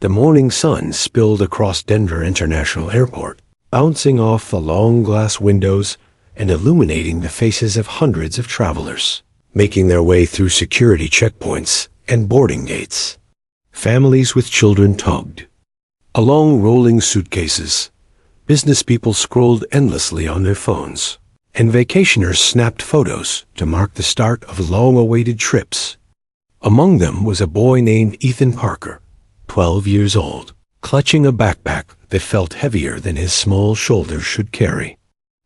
The morning sun spilled across Denver International Airport, bouncing off the long glass windows and illuminating the faces of hundreds of travelers, making their way through security checkpoints and boarding gates. Families with children tugged along rolling suitcases. Business people scrolled endlessly on their phones, and vacationers snapped photos to mark the start of long-awaited trips. Among them was a boy named Ethan Parker, 12 years old, clutching a backpack that felt heavier than his small shoulders should carry.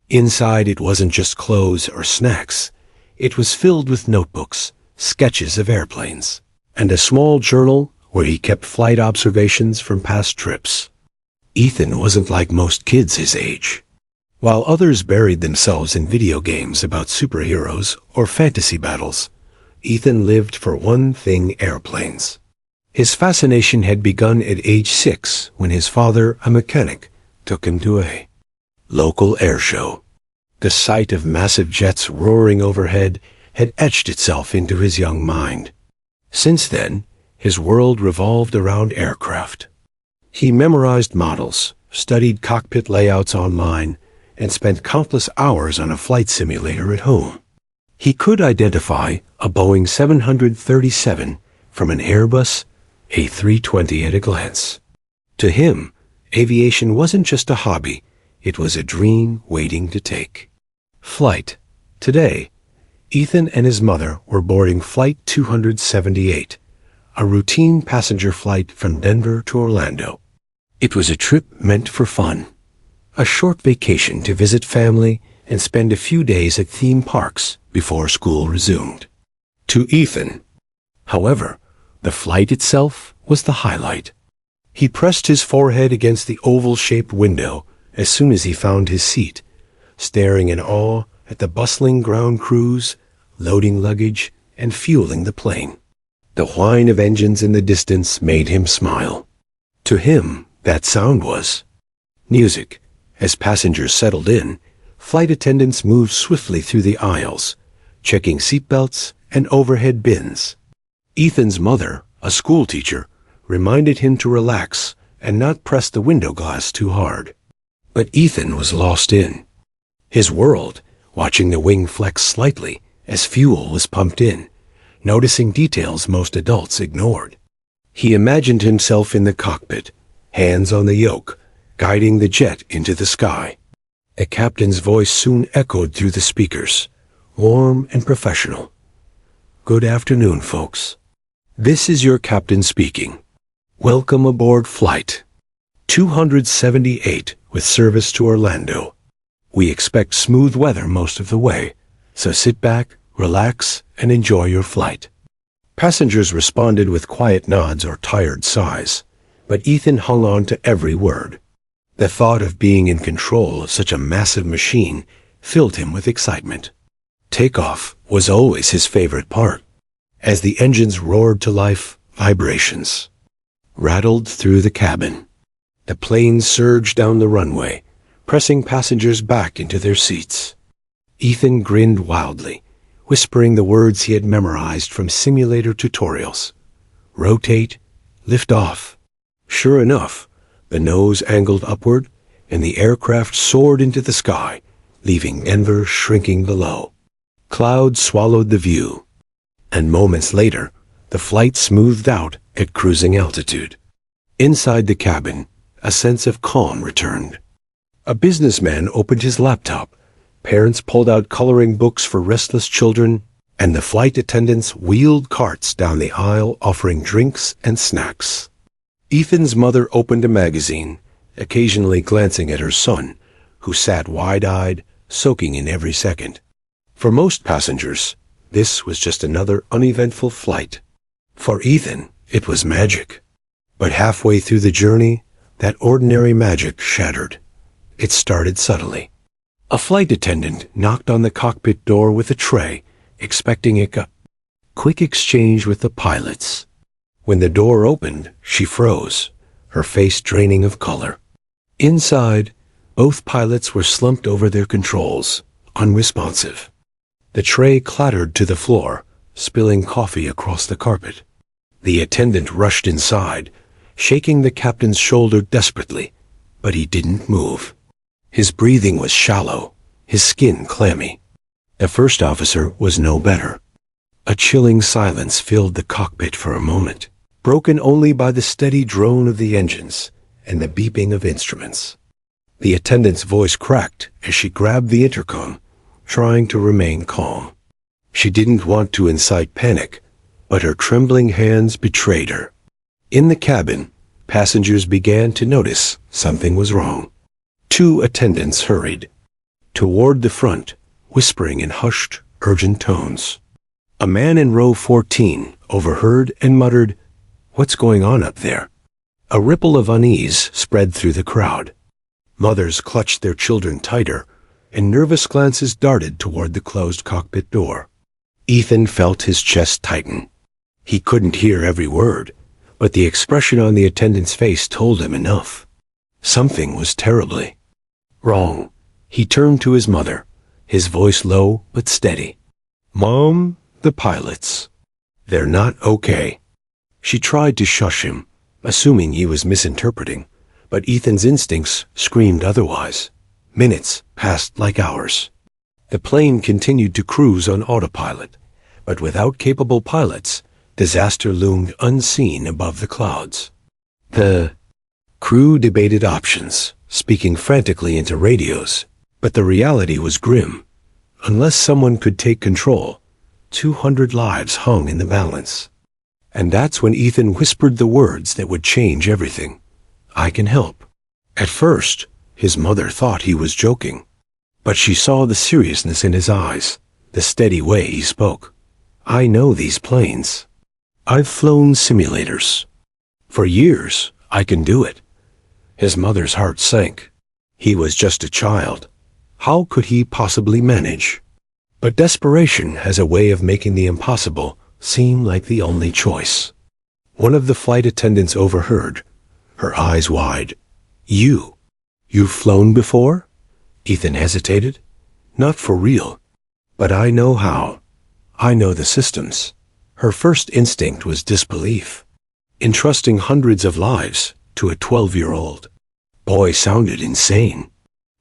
Inside it wasn't just clothes or snacks. It was filled with notebooks, sketches of airplanes, and a small journal where he kept flight observations from past trips. Ethan wasn't like most kids his age. While others buried themselves in video games about superheroes or fantasy battles, Ethan lived for one thing: airplanes. His fascination had begun at age 6 when his father, a mechanic, took him to a local air show. The sight of massive jets roaring overhead had etched itself into his young mind. Since then, his world revolved around aircraft. He memorized models, studied cockpit layouts online, and spent countless hours on a flight simulator at home. He could identify a Boeing 737 from an Airbus A320 at a glance. To him, aviation wasn't just a hobby, it was a dream waiting to take flight. Today, Ethan and his mother were boarding Flight 278, a routine passenger flight from Denver to Orlando. It was a trip meant for fun, a short vacation to visit family and spend a few days at theme parks before school resumed. To Ethan, however, the flight itself was the highlight. He pressed his forehead against the oval-shaped window as soon as he found his seat, staring in awe at the bustling ground crews, loading luggage, and fueling the plane. The whine of engines in the distance made him smile. To him, that sound was music. As passengers settled in, flight attendants moved swiftly through the aisles, checking seatbelts and overhead bins. Ethan's mother, a schoolteacher, reminded him to relax and not press the window glass too hard. But Ethan was lost in his world, watching the wing flex slightly as fuel was pumped in, noticing details most adults ignored. He imagined himself in the cockpit, hands on the yoke, guiding the jet into the sky. A captain's voice soon echoed through the speakers, warm and professional. "Good afternoon, folks. This is your captain speaking. Welcome aboard Flight 278 with service to Orlando. We expect smooth weather most of the way, so sit back, relax, and enjoy your flight." Passengers responded with quiet nods or tired sighs, but Ethan hung on to every word. The thought of being in control of such a massive machine filled him with excitement. Takeoff was always his favorite part. As the engines roared to life, vibrations rattled through the cabin. The plane surged down the runway, pressing passengers back into their seats. Ethan grinned wildly, whispering the words he had memorized from simulator tutorials. Rotate, lift off. Sure enough, the nose angled upward, and the aircraft soared into the sky, leaving Denver shrinking below. Clouds swallowed the view, and moments later, the flight smoothed out at cruising altitude. Inside the cabin, a sense of calm returned. A businessman opened his laptop, parents pulled out coloring books for restless children, and the flight attendants wheeled carts down the aisle offering drinks and snacks. Ethan's mother opened a magazine, occasionally glancing at her son, who sat wide-eyed, soaking in every second. For most passengers, this was just another uneventful flight. For Ethan, it was magic. But halfway through the journey, that ordinary magic shattered. It started subtly. A flight attendant knocked on the cockpit door with a tray, expecting a quick exchange with the pilots. When the door opened, she froze, her face draining of color. Inside, both pilots were slumped over their controls, unresponsive. The tray clattered to the floor, spilling coffee across the carpet. The attendant rushed inside, shaking the captain's shoulder desperately, but he didn't move. His breathing was shallow, his skin clammy. The first officer was no better. A chilling silence filled the cockpit for a moment, broken only by the steady drone of the engines and the beeping of instruments. The attendant's voice cracked as she grabbed the intercom, trying to remain calm. She didn't want to incite panic, but her trembling hands betrayed her. In the cabin, passengers began to notice something was wrong. 2 attendants hurried toward the front, whispering in hushed, urgent tones. A man in row 14 overheard and muttered, "What's going on up there?" A ripple of unease spread through the crowd. Mothers clutched their children tighter, and nervous glances darted toward the closed cockpit door. Ethan felt his chest tighten. He couldn't hear every word, but the expression on the attendant's face told him enough. Something was terribly wrong. He turned to his mother, his voice low but steady. "Mom, the pilots. They're not okay." She tried to shush him, assuming he was misinterpreting, but Ethan's instincts screamed otherwise. Minutes passed like hours. The plane continued to cruise on autopilot, but without capable pilots, disaster loomed unseen above the clouds. The crew debated options, speaking frantically into radios, but the reality was grim. Unless someone could take control, 200 lives hung in the balance. And that's when Ethan whispered the words that would change everything. "I can help." At first, his mother thought he was joking, but she saw the seriousness in his eyes, the steady way he spoke. "I know these planes. I've flown simulators. For years, I can do it." His mother's heart sank. He was just a child. How could he possibly manage? But desperation has a way of making the impossible seem like the only choice. One of the flight attendants overheard, her eyes wide. You've flown before?" Ethan hesitated. "Not for real. But I know how. I know the systems." Her first instinct was disbelief. Entrusting hundreds of lives to a 12-year-old boy sounded insane.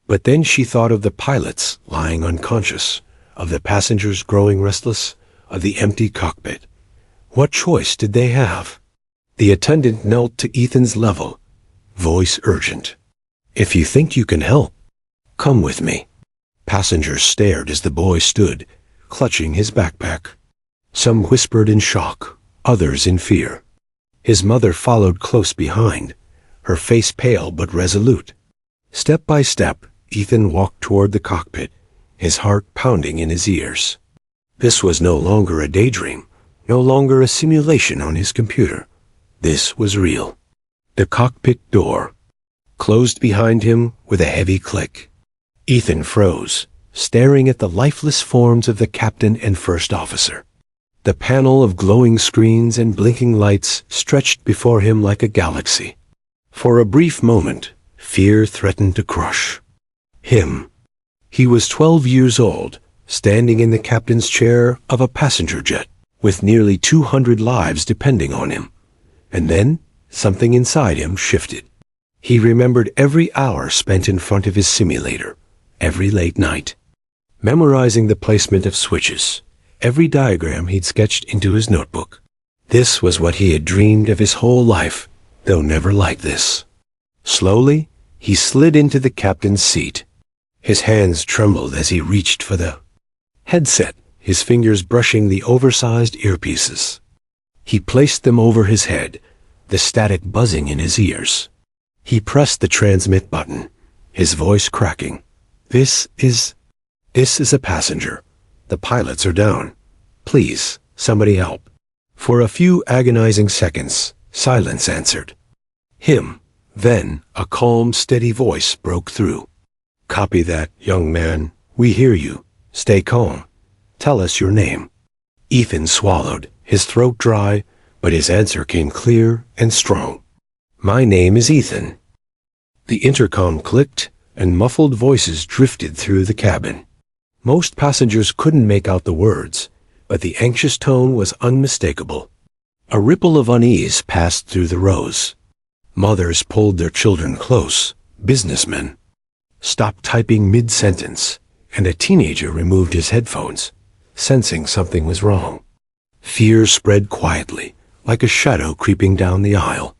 But then she thought of the pilots lying unconscious, of the passengers growing restless, of the empty cockpit. What choice did they have? The attendant knelt to Ethan's level, voice urgent. "If you think you can help, come with me." Passengers stared as the boy stood, clutching his backpack. Some whispered in shock, others in fear. His mother followed close behind, her face pale but resolute. Step by step, Ethan walked toward the cockpit, his heart pounding in his ears. This was no longer a daydream, no longer a simulation on his computer. This was real. The cockpit door closed behind him with a heavy click. Ethan froze, staring at the lifeless forms of the captain and first officer. The panel of glowing screens and blinking lights stretched before him like a galaxy. For a brief moment, fear threatened to crush him. He was 12 years old, standing in the captain's chair of a passenger jet, with nearly 200 lives depending on him. And then, something inside him shifted. He remembered every hour spent in front of his simulator, every late night, memorizing the placement of switches, every diagram he'd sketched into his notebook. This was what he had dreamed of his whole life, though never like this. Slowly, he slid into the captain's seat. His hands trembled as he reached for the headset, his fingers brushing the oversized earpieces. He placed them over his head, the static buzzing in his ears. He pressed the transmit button, his voice cracking. This is a passenger. The pilots are down. Please, somebody help." For a few agonizing seconds, silence answered him. Then, a calm, steady voice broke through. "Copy that, young man. We hear you. Stay calm. Tell us your name." Ethan swallowed, his throat dry, but his answer came clear and strong. "My name is Ethan." The intercom clicked, and muffled voices drifted through the cabin. Most passengers couldn't make out the words, but the anxious tone was unmistakable. A ripple of unease passed through the rows. Mothers pulled their children close, businessmen stopped typing mid-sentence, and a teenager removed his headphones, sensing something was wrong. Fear spread quietly, like a shadow creeping down the aisle.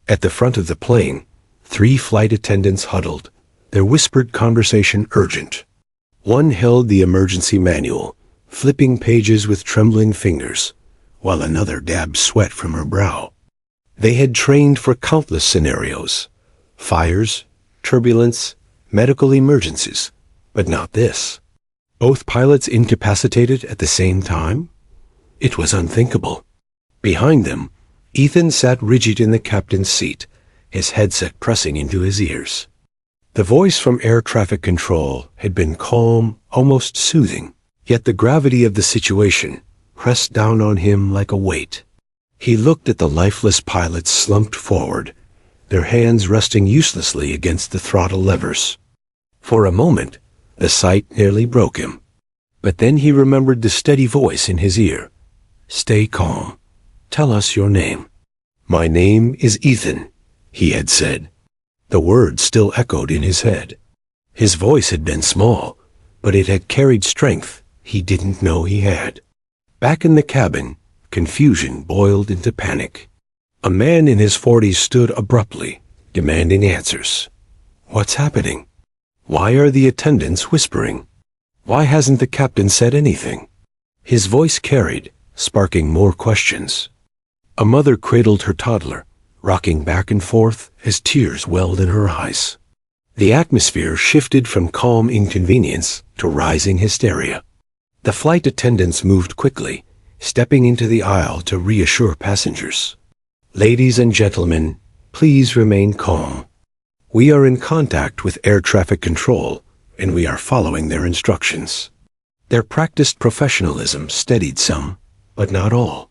At the front of the plane, 3 flight attendants huddled, their whispered conversation urgent. One held the emergency manual, flipping pages with trembling fingers, while another dabbed sweat from her brow. They had trained for countless scenarios: fires, turbulence, medical emergencies, but not this. Both pilots incapacitated at the same time? It was unthinkable. Behind them, Ethan sat rigid in the captain's seat, his headset pressing into his ears. The voice from air traffic control had been calm, almost soothing, yet the gravity of the situation pressed down on him like a weight. He looked at the lifeless pilots slumped forward, their hands resting uselessly against the throttle levers. For a moment, the sight nearly broke him. But then he remembered the steady voice in his ear. "Stay calm. Tell us your name." "My name is Ethan," he had said. The words still echoed in his head. His voice had been small, but it had carried strength he didn't know he had. Back in the cabin, confusion boiled into panic. A man in his 40s stood abruptly, demanding answers. What's happening? Why are the attendants whispering? Why hasn't the captain said anything? His voice carried, sparking more questions. A mother cradled her toddler, rocking back and forth as tears welled in her eyes. The atmosphere shifted from calm inconvenience to rising hysteria. The flight attendants moved quickly, stepping into the aisle to reassure passengers. "Ladies and gentlemen, please remain calm. We are in contact with air traffic control, and we are following their instructions." Their practiced professionalism steadied some, but not all.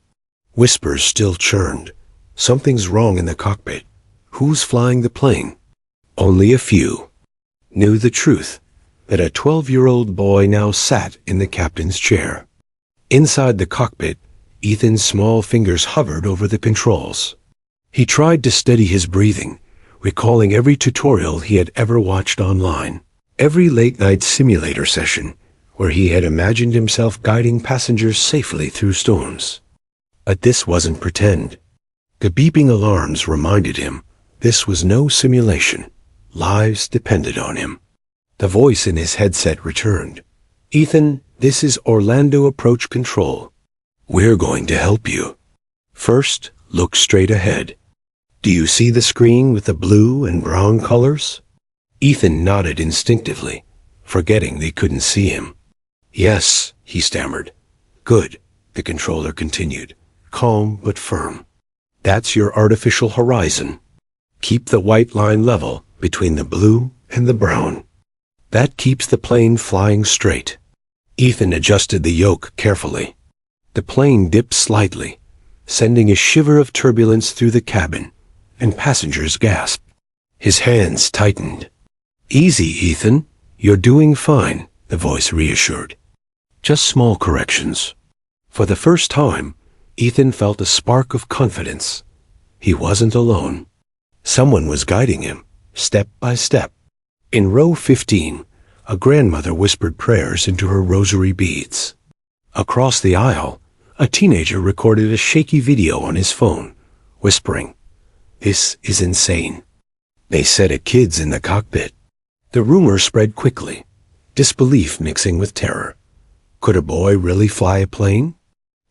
Whispers still churned. "Something's wrong in the cockpit. Who's flying the plane?" Only a few knew the truth, that a 12-year-old boy now sat in the captain's chair. Inside the cockpit, Ethan's small fingers hovered over the controls. He tried to steady his breathing, recalling every tutorial he had ever watched online, every late-night simulator session where he had imagined himself guiding passengers safely through storms. But this wasn't pretend. The beeping alarms reminded him this was no simulation. Lives depended on him. The voice in his headset returned. "Ethan, this is Orlando Approach Control. We're going to help you. First, look straight ahead. Do you see the screen with the blue and brown colors?" Ethan nodded instinctively, forgetting they couldn't see him. "Yes," he stammered. "Good," the controller continued, calm but firm. "That's your artificial horizon. Keep the white line level between the blue and the brown. That keeps the plane flying straight." Ethan adjusted the yoke carefully. The plane dipped slightly, sending a shiver of turbulence through the cabin, and passengers gasped. His hands tightened. "Easy, Ethan. You're doing fine," the voice reassured. "Just small corrections." For the first time, Ethan felt a spark of confidence. He wasn't alone. Someone was guiding him, step by step. In row 15, a grandmother whispered prayers into her rosary beads. Across the aisle, a teenager recorded a shaky video on his phone, whispering, "This is insane." They said a kid's in the cockpit. The rumor spread quickly, disbelief mixing with terror. Could a boy really fly a plane?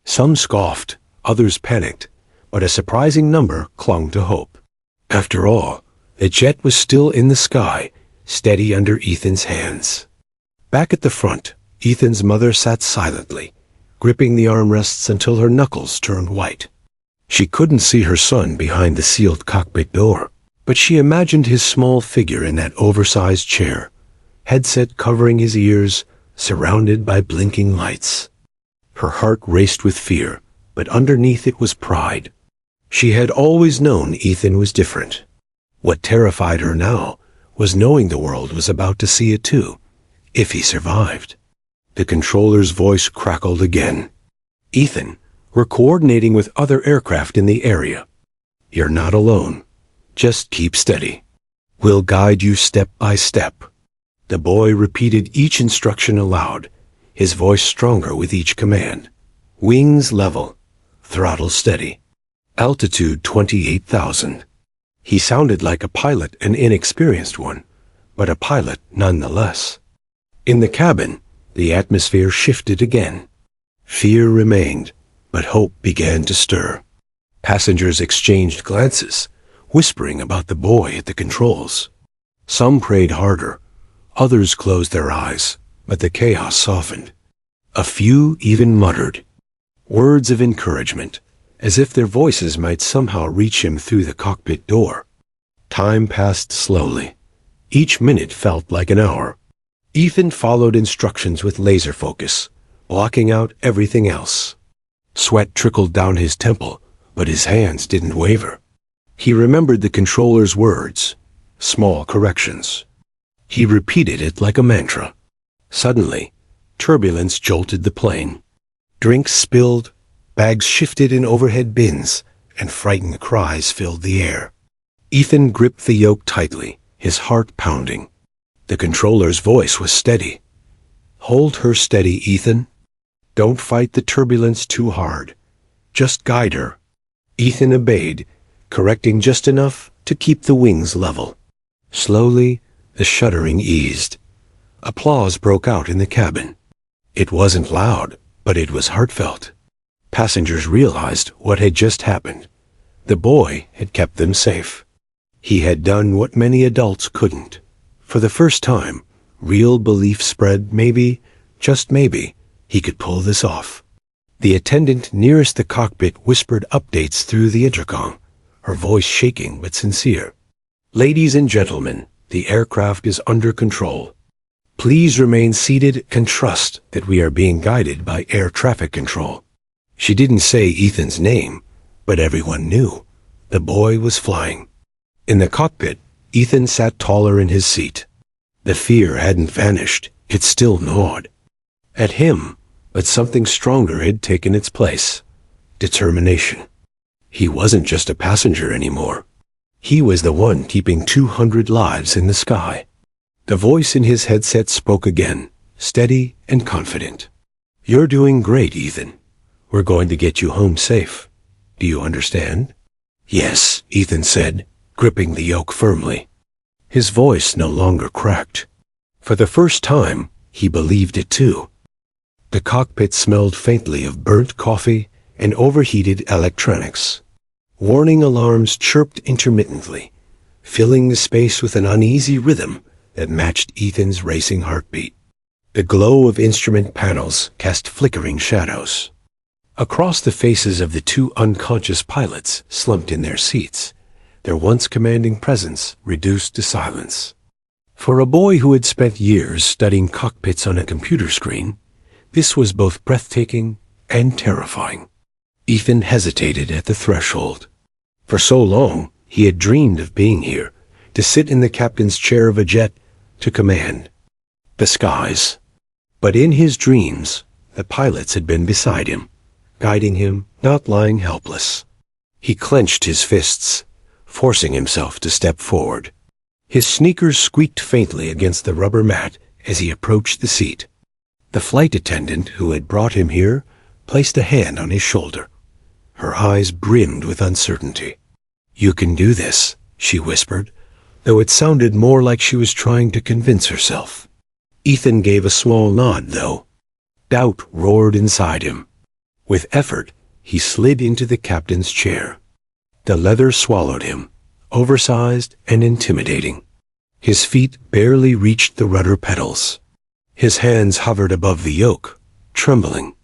Some scoffed, others panicked, but a surprising number clung to hope. After all, the jet was still in the sky, steady under Ethan's hands. Back at the front, Ethan's mother sat silently, gripping the armrests until her knuckles turned white. She couldn't see her son behind the sealed cockpit door, but she imagined his small figure in that oversized chair, headset covering his ears, surrounded by blinking lights. Her heart raced with fear, but underneath it was pride. She had always known Ethan was different. What terrified her now was knowing the world was about to see it too, if he survived. The controller's voice crackled again. "Ethan, we're coordinating with other aircraft in the area. You're not alone. Just keep steady. We'll guide you step by step. The boy repeated each instruction aloud, his voice stronger with each command. Wings level. Throttle steady. Altitude 28,000. He sounded like a pilot, an inexperienced one, but a pilot nonetheless. In the cabin, the atmosphere shifted again. Fear remained, but hope began to stir. Passengers exchanged glances, whispering about the boy at the controls. Some prayed harder, others closed their eyes, but the chaos softened. A few even muttered words of encouragement, as if their voices might somehow reach him through the cockpit door. Time passed slowly. Each minute felt like an hour. Ethan followed instructions with laser focus, blocking out everything else. Sweat trickled down his temple, but his hands didn't waver. He remembered the controller's words, small corrections. He repeated it like a mantra. Suddenly, turbulence jolted the plane. Drinks spilled, bags shifted in overhead bins, and frightened cries filled the air. Ethan gripped the yoke tightly, his heart pounding. The controller's voice was steady. Hold her steady, Ethan. Don't fight the turbulence too hard. Just guide her. Ethan obeyed, correcting just enough to keep the wings level. Slowly, the shuddering eased. Applause broke out in the cabin. It wasn't loud, but it was heartfelt. Passengers realized what had just happened. The boy had kept them safe. He had done what many adults couldn't. For the first time, real belief spread maybe, just maybe, he could pull this off. The attendant nearest the cockpit whispered updates through the intercom, her voice shaking but sincere. Ladies and gentlemen, the aircraft is under control. Please remain seated and trust that we are being guided by air traffic control. She didn't say Ethan's name, but everyone knew. The boy was flying. In the cockpit, Ethan sat taller in his seat. The fear hadn't vanished, it still gnawed at him, but something stronger had taken its place. Determination. He wasn't just a passenger anymore. He was the one keeping 200 lives in the sky. The voice in his headset spoke again, steady and confident. You're doing great, Ethan. We're going to get you home safe. Do you understand? Yes, Ethan said, gripping the yoke firmly. His voice no longer cracked. For the first time, he believed it too. The cockpit smelled faintly of burnt coffee and overheated electronics. Warning alarms chirped intermittently, filling the space with an uneasy rhythm that matched Ethan's racing heartbeat. The glow of instrument panels cast flickering shadows. Across the faces of the two unconscious pilots slumped in their seats, their once commanding presence reduced to silence. For a boy who had spent years studying cockpits on a computer screen, this was both breathtaking and terrifying. Ethan hesitated at the threshold. For so long, he had dreamed of being here, to sit in the captain's chair of a jet, to command the skies. But in his dreams, the pilots had been beside him, guiding him, not lying helpless. He clenched his fists, forcing himself to step forward. His sneakers squeaked faintly against the rubber mat as he approached the seat. The flight attendant who had brought him here placed a hand on his shoulder. Her eyes brimmed with uncertainty. You can do this, she whispered, though it sounded more like she was trying to convince herself. Ethan gave a small nod, though. Doubt roared inside him. With effort, he slid into the captain's chair. The leather swallowed him, oversized and intimidating. His feet barely reached the rudder pedals. His hands hovered above the yoke, trembling.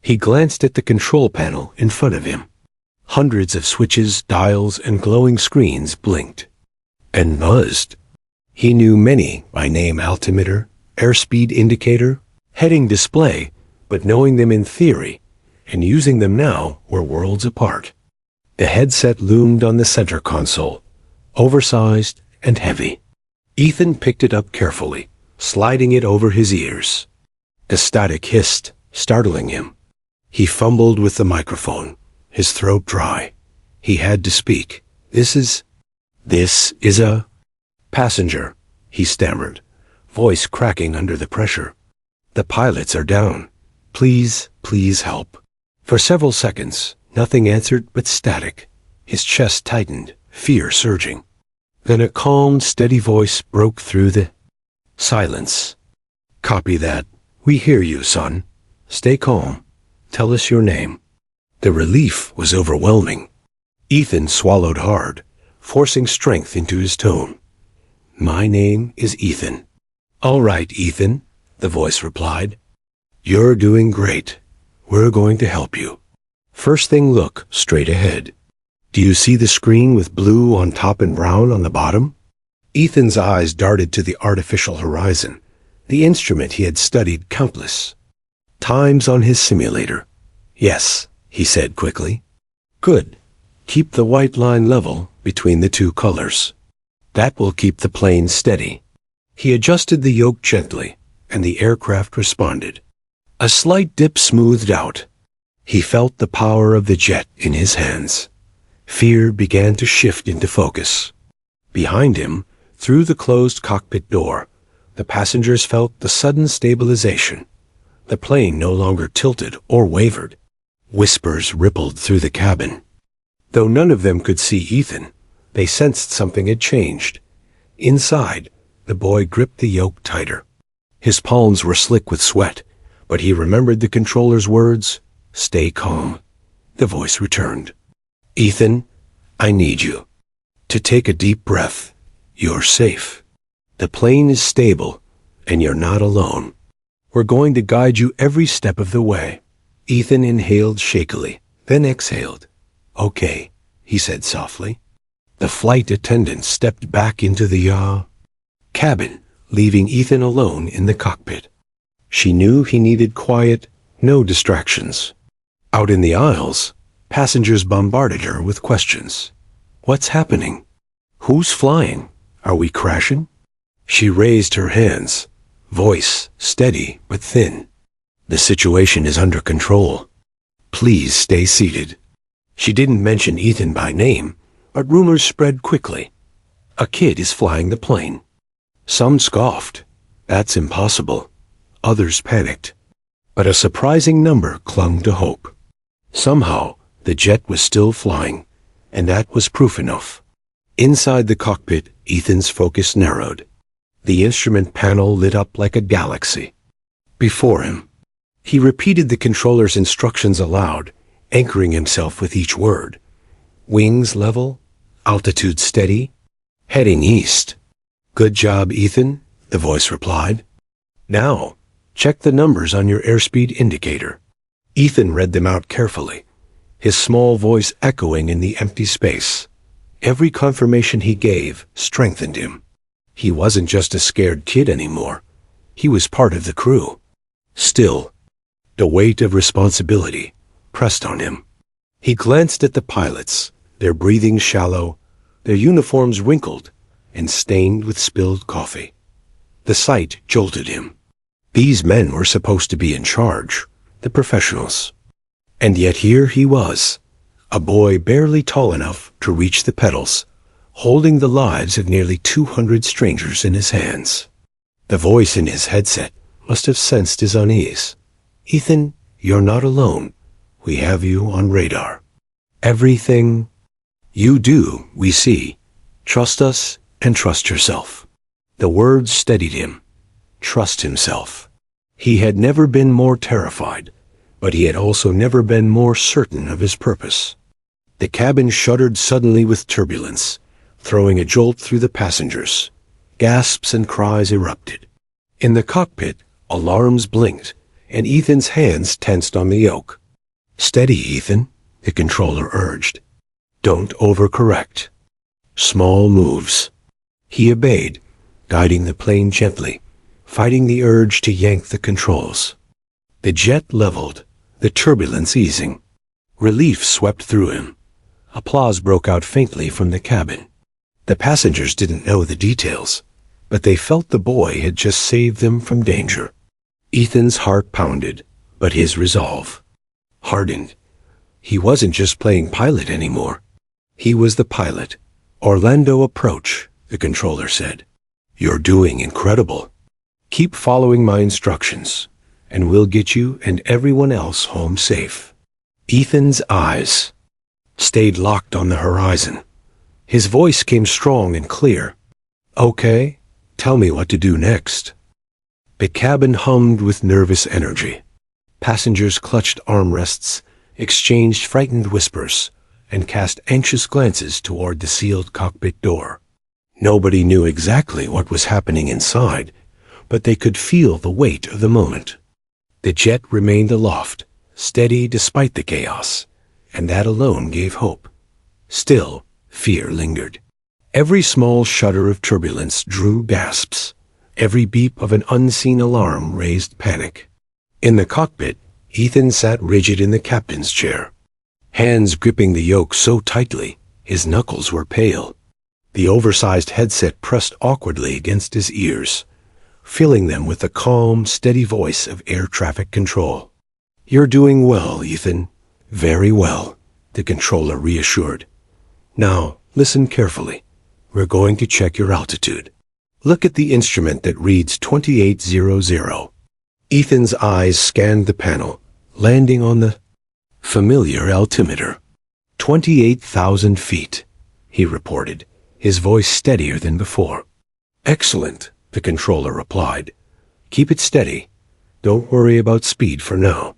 He glanced at the control panel in front of him. Hundreds of switches, dials, and glowing screens blinked and buzzed. He knew many by name: altimeter, airspeed indicator, heading display, but knowing them in theory and using them now were worlds apart. The headset loomed on the center console, oversized and heavy. Ethan picked it up carefully, sliding it over his ears. The static hissed, startling him. He fumbled with the microphone, his throat dry. He had to speak. This "This is a passenger," he stammered, voice cracking under the pressure. "The pilots are down. Please, please help." For several seconds, nothing answered but static. His chest tightened, fear surging. Then a calm, steady voice broke through the silence. "Copy that. We hear you, son. Stay calm. Tell us your name." The relief was overwhelming. Ethan swallowed hard, forcing strength into his tone. "My name is Ethan." "All right, Ethan," the voice replied. "You're doing great. We're going to help you. First thing, look straight ahead. Do you see the screen with blue on top and brown on the bottom?" Ethan's eyes darted to the artificial horizon, the instrument he had studied countless times on his simulator. "Yes," he said quickly. "Good. Keep the white line level between the two colors. That will keep the plane steady." He adjusted the yoke gently, and the aircraft responded. A slight dip smoothed out. He felt the power of the jet in his hands. Fear began to shift into focus. Behind him, through the closed cockpit door, the passengers felt the sudden stabilization. The plane no longer tilted or wavered. Whispers rippled through the cabin. Though none of them could see Ethan, they sensed something had changed. Inside, the boy gripped the yoke tighter. His palms were slick with sweat, but he remembered the controller's words, "Stay calm." The voice returned. "Ethan, I need you to take a deep breath. You're safe. The plane is stable, and you're not alone. We're going to guide you every step of the way." Ethan inhaled shakily, then exhaled. "Okay," he said softly. The flight attendant stepped back into the cabin, leaving Ethan alone in the cockpit. She knew he needed quiet, no distractions. Out in the aisles, passengers bombarded her with questions. "What's happening? Who's flying? Are we crashing?" She raised her hands, voice steady but thin. "The situation is under control. Please stay seated." She didn't mention Ethan by name, but rumors spread quickly. "A kid is flying the plane." Some scoffed. "That's impossible." Others panicked. But a surprising number clung to hope. Somehow, the jet was still flying, and that was proof enough. Inside the cockpit, Ethan's focus narrowed. The instrument panel lit up like a galaxy. Before him, he repeated the controller's instructions aloud, anchoring himself with each word. "Wings level, altitude steady, heading east." "Good job, Ethan," the voice replied. "Now, check the numbers on your airspeed indicator." Ethan read them out carefully, his small voice echoing in the empty space. Every confirmation he gave strengthened him. He wasn't just a scared kid anymore. He was part of the crew. Still, the weight of responsibility pressed on him. He glanced at the pilots, their breathing shallow, their uniforms wrinkled and stained with spilled coffee. The sight jolted him. These men were supposed to be in charge, the professionals. And yet here he was, a boy barely tall enough to reach the pedals, holding the lives of nearly 200 strangers in his hands. The voice in his headset must have sensed his unease. "Ethan, you're not alone. We have you on radar. Everything you do, we see. Trust us and trust yourself." The words steadied him. Trust himself. He had never been more terrified, but he had also never been more certain of his purpose. The cabin shuddered suddenly with turbulence, throwing a jolt through the passengers. Gasps and cries erupted. In the cockpit, alarms blinked, and Ethan's hands tensed on the yoke. "Steady, Ethan," the controller urged. "Don't overcorrect. Small moves." He obeyed, guiding the plane gently, fighting the urge to yank the controls. The jet leveled, the turbulence easing. Relief swept through him. Applause broke out faintly from the cabin. The passengers didn't know the details, but they felt the boy had just saved them from danger. Ethan's heart pounded, but his resolve hardened. He wasn't just playing pilot anymore. He was the pilot, "Orlando approach," the controller said. "You're doing incredible. Keep following my instructions, and we'll get you and everyone else home safe." Ethan's eyes stayed locked on the horizon. His voice came strong and clear. "Okay, tell me what to do next." The cabin hummed with nervous energy. Passengers clutched armrests, exchanged frightened whispers, and cast anxious glances toward the sealed cockpit door. Nobody knew exactly what was happening inside, but they could feel the weight of the moment. The jet remained aloft, steady despite the chaos, and that alone gave hope. Still, fear lingered. Every small shudder of turbulence drew gasps. Every beep of an unseen alarm raised panic. In the cockpit, Ethan sat rigid in the captain's chair, hands gripping the yoke so tightly his knuckles were pale. The oversized headset pressed awkwardly against his ears, filling them with the calm, steady voice of air traffic control. "You're doing well, Ethan. Very well," the controller reassured. "Now, listen carefully. We're going to check your altitude. Look at the instrument that reads 2800. Ethan's eyes scanned the panel, landing on the familiar altimeter. 28,000 feet, he reported, his voice steadier than before. "Excellent," the controller replied. "Keep it steady. Don't worry about speed for now.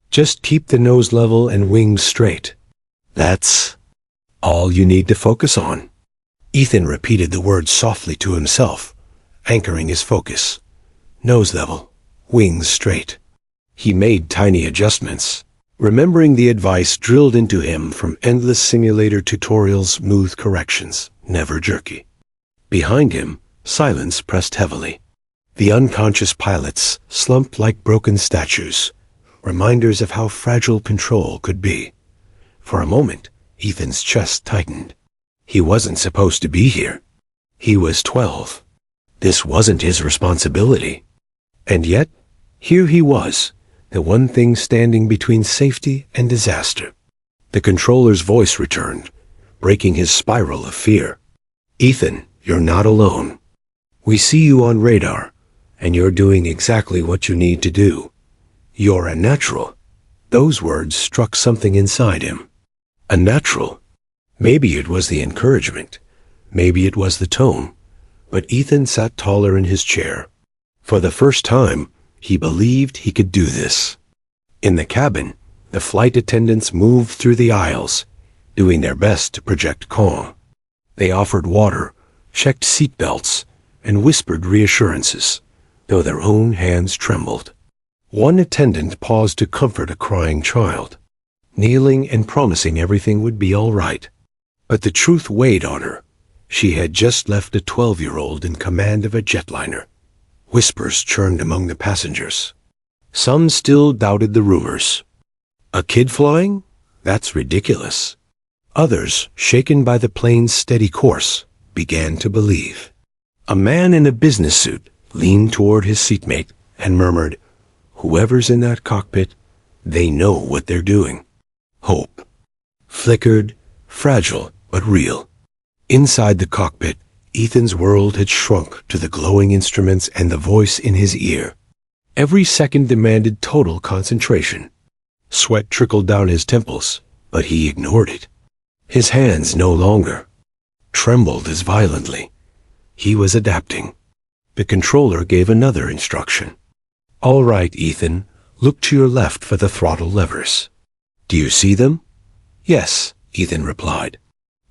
Just keep the nose level and wings straight. That's all you need to focus on." Ethan repeated the words softly to himself, anchoring his focus. Nose level, wings straight. He made tiny adjustments, remembering the advice drilled into him from endless simulator tutorials, smooth corrections, never jerky. Behind him, silence pressed heavily. The unconscious pilots slumped like broken statues, reminders of how fragile control could be. For a moment, Ethan's chest tightened. He wasn't supposed to be here. He was 12. This wasn't his responsibility. And yet, here he was, the one thing standing between safety and disaster. The controller's voice returned, breaking his spiral of fear. "Ethan, you're not alone. We see you on radar, and you're doing exactly what you need to do. You're a natural." Those words struck something inside him. A natural. Maybe it was the encouragement. Maybe it was the tone. But Ethan sat taller in his chair. For the first time, he believed he could do this. In the cabin, the flight attendants moved through the aisles, doing their best to project calm. They offered water, checked seat belts, and whispered reassurances, though their own hands trembled. One attendant paused to comfort a crying child, kneeling and promising everything would be all right. But the truth weighed on her. She had just left a 12-year-old in command of a jetliner. Whispers churned among the passengers. Some still doubted the rumors. A kid flying? That's ridiculous. Others, shaken by the plane's steady course, began to believe. A man in a business suit leaned toward his seatmate and murmured, "Whoever's in that cockpit, they know what they're doing." Hope flickered, fragile but real. Inside the cockpit, Ethan's world had shrunk to the glowing instruments and the voice in his ear. Every second demanded total concentration. Sweat trickled down his temples, but he ignored it. His hands no longer trembled as violently. He was adapting. The controller gave another instruction. "All right, Ethan, look to your left for the throttle levers." "Do you see them?" "Yes," Ethan replied.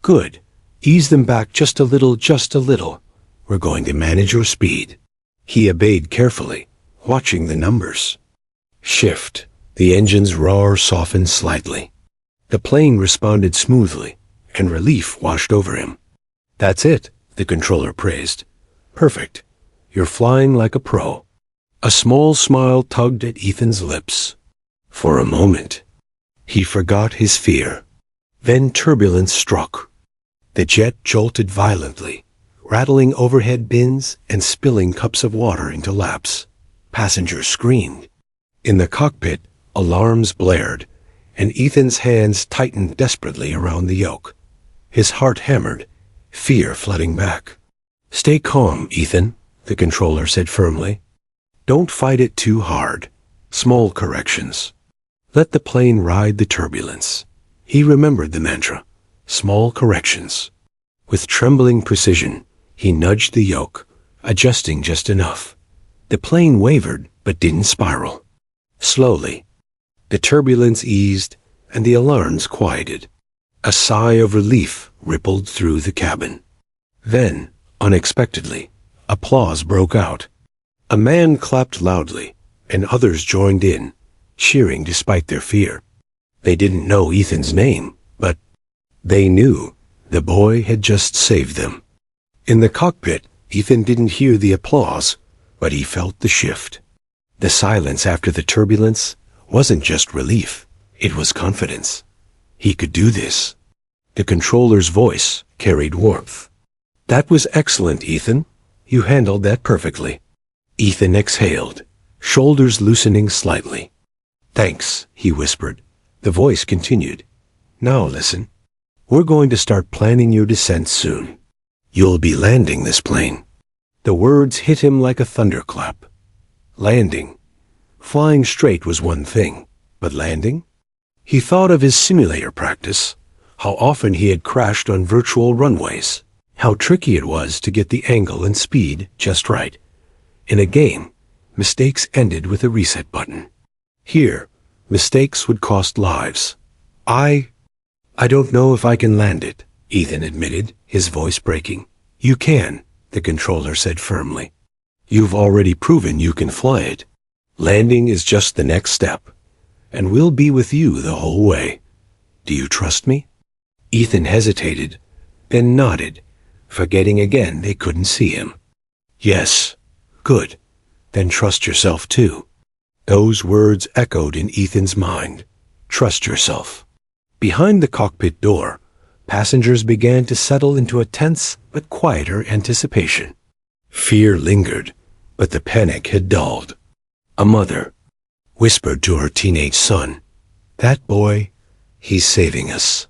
"Good. Ease them back just a little, just a little. We're going to manage your speed." He obeyed carefully, watching the numbers. Shift. The engine's roar softened slightly. The plane responded smoothly, and relief washed over him. "That's it," the controller praised. "Perfect. You're flying like a pro." A small smile tugged at Ethan's lips. For a moment, he forgot his fear. Then turbulence struck. The jet jolted violently, rattling overhead bins and spilling cups of water into laps. Passengers screamed. In the cockpit, alarms blared, and Ethan's hands tightened desperately around the yoke. His heart hammered, fear flooding back. "Stay calm, Ethan," the controller said firmly. "Don't fight it too hard. Small corrections. Let the plane ride the turbulence." He remembered the mantra. Small corrections. With trembling precision, he nudged the yoke, adjusting just enough. The plane wavered, but didn't spiral. Slowly, the turbulence eased, and the alarms quieted. A sigh of relief rippled through the cabin. Then, unexpectedly, applause broke out. A man clapped loudly, and others joined in, cheering despite their fear. They didn't know Ethan's name, but they knew the boy had just saved them. In the cockpit, Ethan didn't hear the applause, but he felt the shift. The silence after the turbulence wasn't just relief, it was confidence. He could do this. The controller's voice carried warmth. "That was excellent, Ethan. You handled that perfectly." Ethan exhaled, shoulders loosening slightly. "Thanks," he whispered. The voice continued. "Now listen. We're going to start planning your descent soon. You'll be landing this plane." The words hit him like a thunderclap. Landing. Flying straight was one thing, but landing? He thought of his simulator practice, how often he had crashed on virtual runways, how tricky it was to get the angle and speed just right. In a game, mistakes ended with a reset button. Here, mistakes would cost lives. I don't know if I can land it," Ethan admitted, his voice breaking. "You can," the controller said firmly. "You've already proven you can fly it. Landing is just the next step, and we'll be with you the whole way. Do you trust me?" Ethan hesitated, then nodded, forgetting again they couldn't see him. "Yes. Good. Then trust yourself too." Those words echoed in Ethan's mind. Trust yourself. Behind the cockpit door, passengers began to settle into a tense but quieter anticipation. Fear lingered, but the panic had dulled. A mother whispered to her teenage son, "That boy, he's saving us."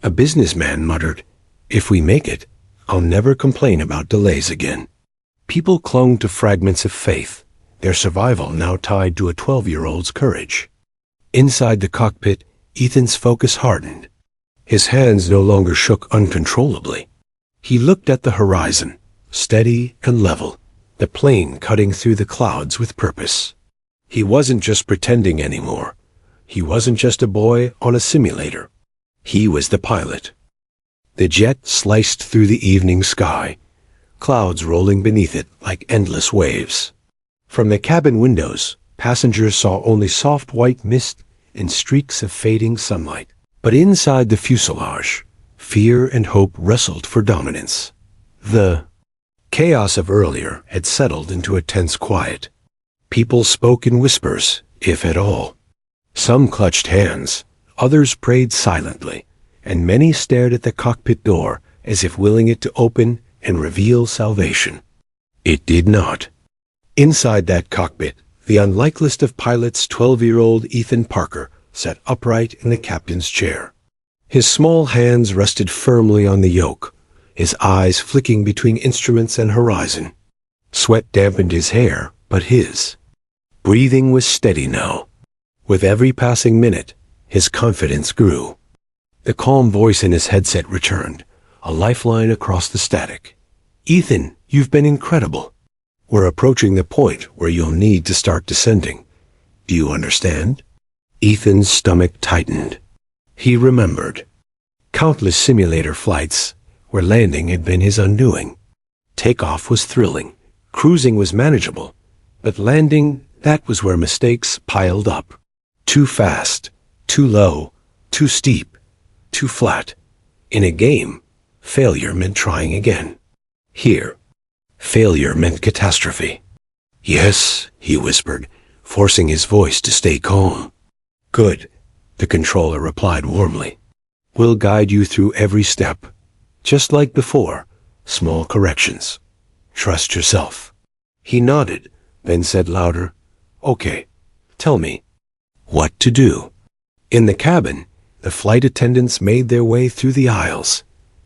A businessman muttered, "If we make it, I'll never complain about delays again." People clung to fragments of faith, their survival now tied to a 12-year-old's courage. Inside the cockpit, Ethan's focus hardened. His hands no longer shook uncontrollably. He looked at the horizon, steady and level, the plane cutting through the clouds with purpose. He wasn't just pretending anymore. He wasn't just a boy on a simulator. He was the pilot. The jet sliced through the evening sky, clouds rolling beneath it like endless waves. From the cabin windows, passengers saw only soft white mist and streaks of fading sunlight. But inside the fuselage, fear and hope wrestled for dominance. The chaos of earlier had settled into a tense quiet. People spoke in whispers, if at all. Some clutched hands, others prayed silently, and many stared at the cockpit door as if willing it to open and reveal salvation. It did not. Inside that cockpit, the unlikeliest of pilots, 12-year-old Ethan Parker, sat upright in the captain's chair. His small hands rested firmly on the yoke, his eyes flicking between instruments and horizon. Sweat dampened his hair, but his breathing was steady now. With every passing minute, his confidence grew. The calm voice in his headset returned, a lifeline across the static. "Ethan, you've been incredible. We're approaching the point where you'll need to start descending. Do you understand?" Ethan's stomach tightened. He remembered countless simulator flights where landing had been his undoing. Takeoff was thrilling, cruising was manageable, but landing, that was where mistakes piled up. Too fast, too low, too steep, too flat. In a game, failure meant trying again. Here, failure meant catastrophe. "Yes," he whispered, forcing his voice to stay calm. "Good," the controller replied warmly. "We'll guide you through every step. Just like before, small corrections. Trust yourself." He nodded, then said louder, "Okay, tell me what to do." In the cabin, the flight attendants made their way through the aisles,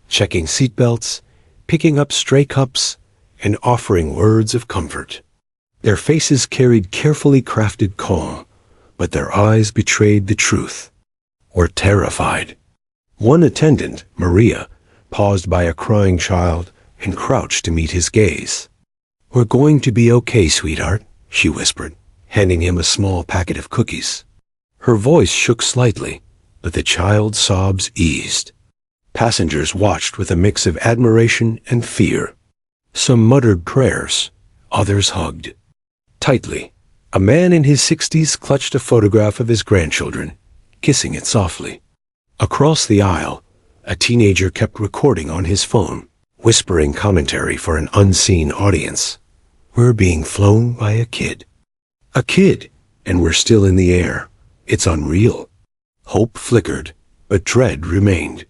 checking seatbelts picking up stray cups and offering words of comfort. Their faces carried carefully crafted calm, but their eyes betrayed the truth. Were terrified. One attendant, Maria, paused by a crying child and crouched to meet his gaze. "We're going to be okay, sweetheart," she whispered, handing him a small packet of cookies. Her voice shook slightly, but the child's sobs eased. Passengers watched with a mix of admiration and fear. Some muttered prayers, others hugged. Tightly, a man in his 60s clutched a photograph of his grandchildren, kissing it softly. Across the aisle, a teenager kept recording on his phone, whispering commentary for an unseen audience. "We're being flown by a kid. A kid, and we're still in the air. It's unreal." Hope flickered, but dread remained.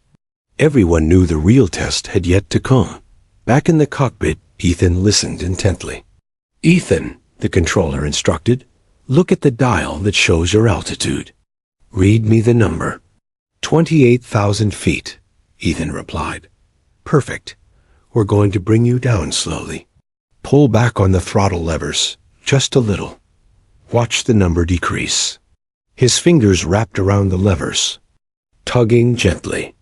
Everyone knew the real test had yet to come. Back in the cockpit, Ethan listened intently. "Ethan," the controller instructed, "look at the dial that shows your altitude." "Read me the number." 28,000 feet, Ethan replied. "Perfect. We're going to bring you down slowly. Pull back on the throttle levers, just a little. Watch the number decrease." His fingers wrapped around the levers, tugging gently.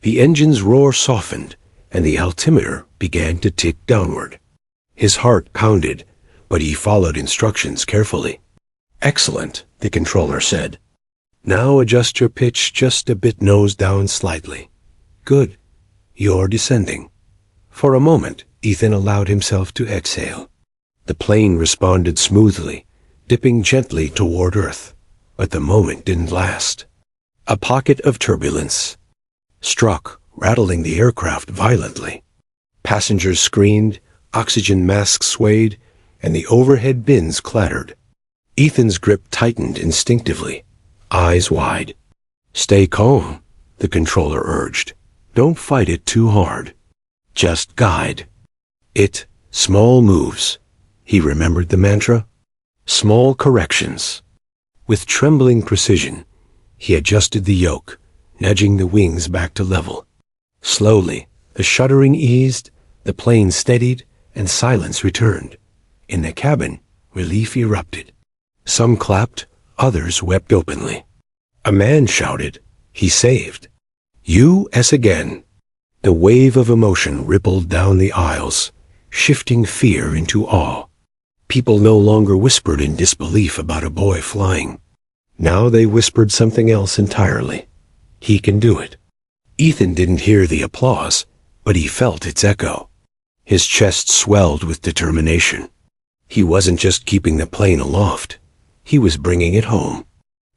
The engine's roar softened, and the altimeter began to tick downward. His heart pounded, but he followed instructions carefully. "Excellent," the controller said. "Now adjust your pitch just a bit, nose down slightly. Good. You're descending." For a moment, Ethan allowed himself to exhale. The plane responded smoothly, dipping gently toward Earth. But the moment didn't last. A pocket of turbulence struck, rattling the aircraft violently. Passengers screamed, oxygen masks swayed, and the overhead bins clattered. Ethan's grip tightened instinctively, eyes wide. "Stay calm," the controller urged. "Don't fight it too hard. Just guide it. Small moves." He remembered the mantra. Small corrections. With trembling precision, he adjusted the yoke, nudging the wings back to level. Slowly, the shuddering eased, the plane steadied, and silence returned. In the cabin, relief erupted. Some clapped, others wept openly. A man shouted, "He saved." "U.S. again." The wave of emotion rippled down the aisles, shifting fear into awe. People no longer whispered in disbelief about a boy flying. Now they whispered something else entirely. "He can do it." Ethan didn't hear the applause, but he felt its echo. His chest swelled with determination. He wasn't just keeping the plane aloft. He was bringing it home.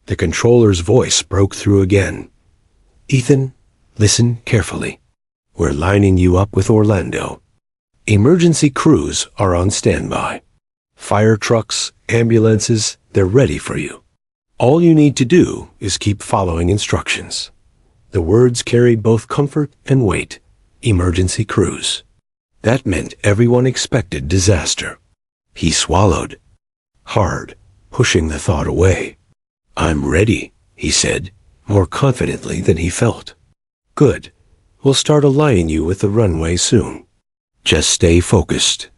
The controller's voice broke through again. "Ethan, listen carefully. We're lining you up with Orlando. Emergency crews are on standby. Fire trucks, ambulances, they're ready for you. All you need to do is keep following instructions." The words carried both comfort and weight. Emergency crews. That meant everyone expected disaster. He swallowed hard, pushing the thought away. "I'm ready," he said, more confidently than he felt. "Good. We'll start aligning you with the runway soon. Just stay focused."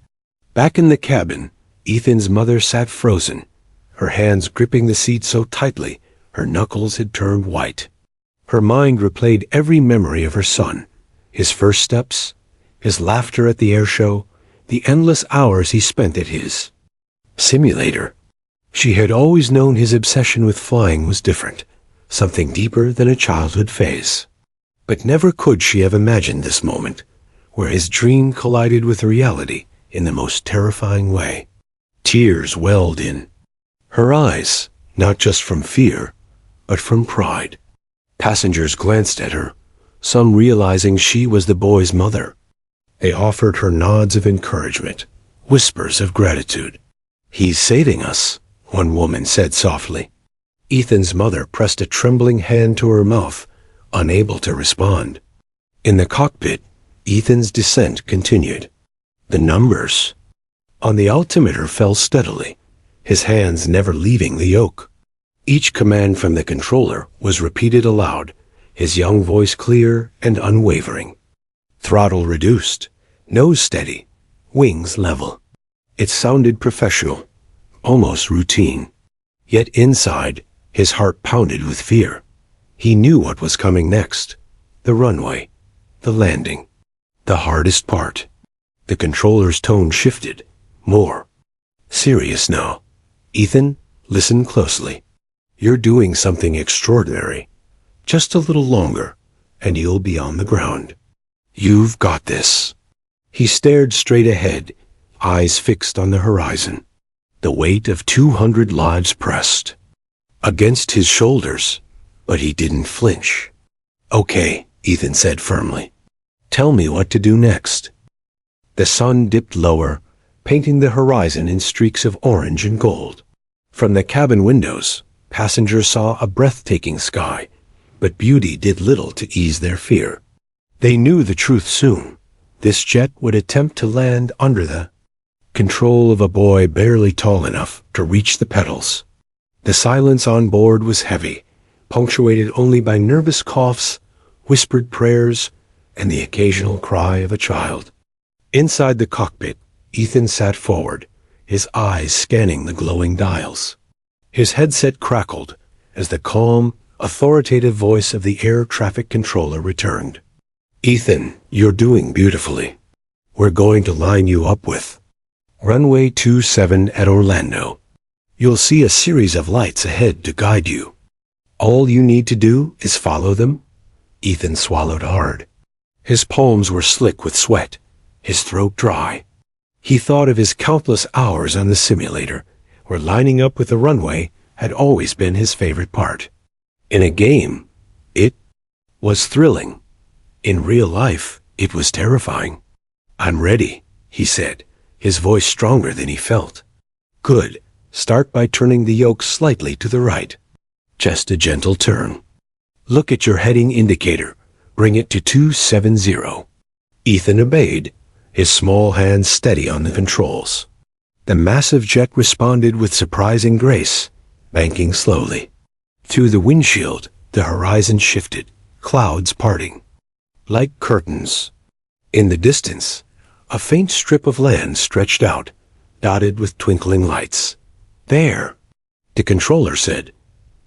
Back in the cabin, Ethan's mother sat frozen, her hands gripping the seat so tightly her knuckles had turned white. Her mind replayed every memory of her son, his first steps, his laughter at the air show, the endless hours he spent at his simulator. She had always known his obsession with flying was different, something deeper than a childhood phase. But never could she have imagined this moment, where his dream collided with reality in the most terrifying way. Tears welled in her eyes, not just from fear, but from pride. Passengers glanced at her, some realizing she was the boy's mother. They offered her nods of encouragement, whispers of gratitude. "He's saving us," one woman said softly. Ethan's mother pressed a trembling hand to her mouth, unable to respond. In the cockpit, Ethan's descent continued. The numbers on the altimeter fell steadily, his hands never leaving the yoke. Each command from the controller was repeated aloud, his young voice clear and unwavering. Throttle reduced, Nose steady, wings level. It sounded professional, almost routine. Yet inside, his heart pounded with fear. He knew what was coming next. The runway, the landing, the hardest part. The controller's tone shifted, more serious now. Ethan, listen closely. You're doing something extraordinary. Just a little longer, and you'll be on the ground. You've got this. He stared straight ahead, eyes fixed on the horizon. The weight of 200 lives pressed against his shoulders, but he didn't flinch. Okay, Ethan said firmly. Tell me what to do next. The sun dipped lower, painting the horizon in streaks of orange and gold. From the cabin windows, passengers saw a breathtaking sky, but beauty did little to ease their fear. They knew the truth soon. This jet would attempt to land under the control of a boy barely tall enough to reach the pedals. The silence on board was heavy, punctuated only by nervous coughs, whispered prayers, and the occasional cry of a child. Inside the cockpit, Ethan sat forward, his eyes scanning the glowing dials. His headset crackled as the calm, authoritative voice of the air traffic controller returned. Ethan, you're doing beautifully. We're going to line you up with runway 27 at Orlando. You'll see a series of lights ahead to guide you. All you need to do is follow them. Ethan swallowed hard. His palms were slick with sweat, his throat dry. He thought of his countless hours on the simulator, where lining up with the runway had always been his favorite part. In a game, it was thrilling. In real life, it was terrifying. I'm ready, he said, his voice stronger than he felt. Good. Start by turning the yoke slightly to the right. Just a gentle turn. Look at your heading indicator. Bring it to 270. Ethan obeyed, his small hands steady on the controls. The massive jet responded with surprising grace, banking slowly. Through the windshield, the horizon shifted, clouds parting. Like curtains. In the distance, a faint strip of land stretched out, dotted with twinkling lights. There, the controller said.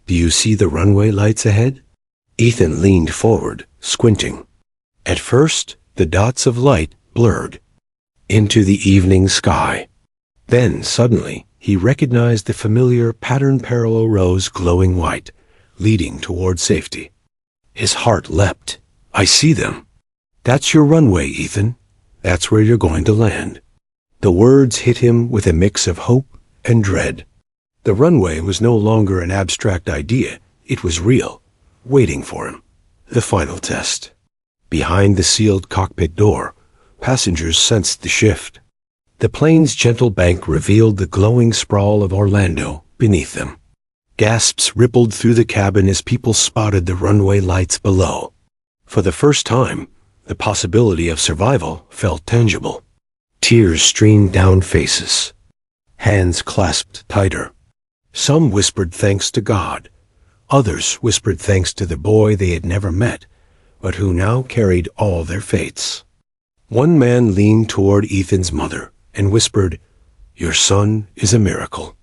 Do you see the runway lights ahead? Ethan leaned forward, squinting. At first, the dots of light blurred into the evening sky. Then, suddenly, he recognized the familiar patterned parallel rows glowing white, leading toward safety. His heart leapt. I see them. That's your runway, Ethan. That's where you're going to land. The words hit him with a mix of hope and dread. The runway was no longer an abstract idea. It was real, waiting for him. The final test. Behind the sealed cockpit door, passengers sensed the shift. The plane's gentle bank revealed the glowing sprawl of Orlando beneath them. Gasps rippled through the cabin as people spotted the runway lights below. For the first time, the possibility of survival felt tangible. Tears streamed down faces. Hands clasped tighter. Some whispered thanks to God. Others whispered thanks to the boy they had never met, but who now carried all their fates. One man leaned toward Ethan's mother and whispered, Your son is a miracle.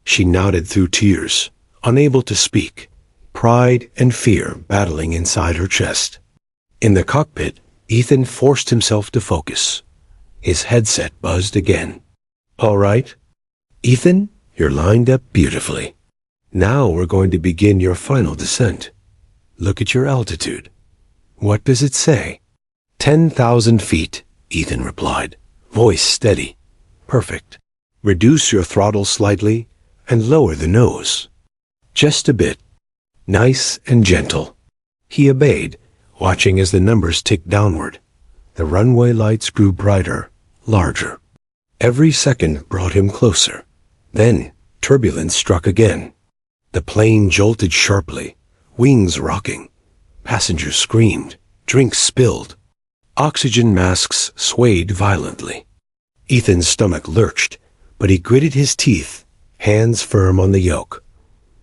She nodded through tears, unable to speak, pride and fear battling inside her chest. In the cockpit, Ethan forced himself to focus. His headset buzzed again. All right, Ethan, you're lined up beautifully. Now we're going to begin your final descent. Look at your altitude. What does it say? 10,000 feet, Ethan replied, voice steady. Perfect. Reduce your throttle slightly and lower the nose. Just a bit. Nice and gentle. He obeyed, watching as the numbers ticked downward. The runway lights grew brighter, larger. Every second brought him closer. Then, turbulence struck again. The plane jolted sharply, wings rocking. Passengers screamed, drinks spilled. Oxygen masks swayed violently. Ethan's stomach lurched, but he gritted his teeth, hands firm on the yoke.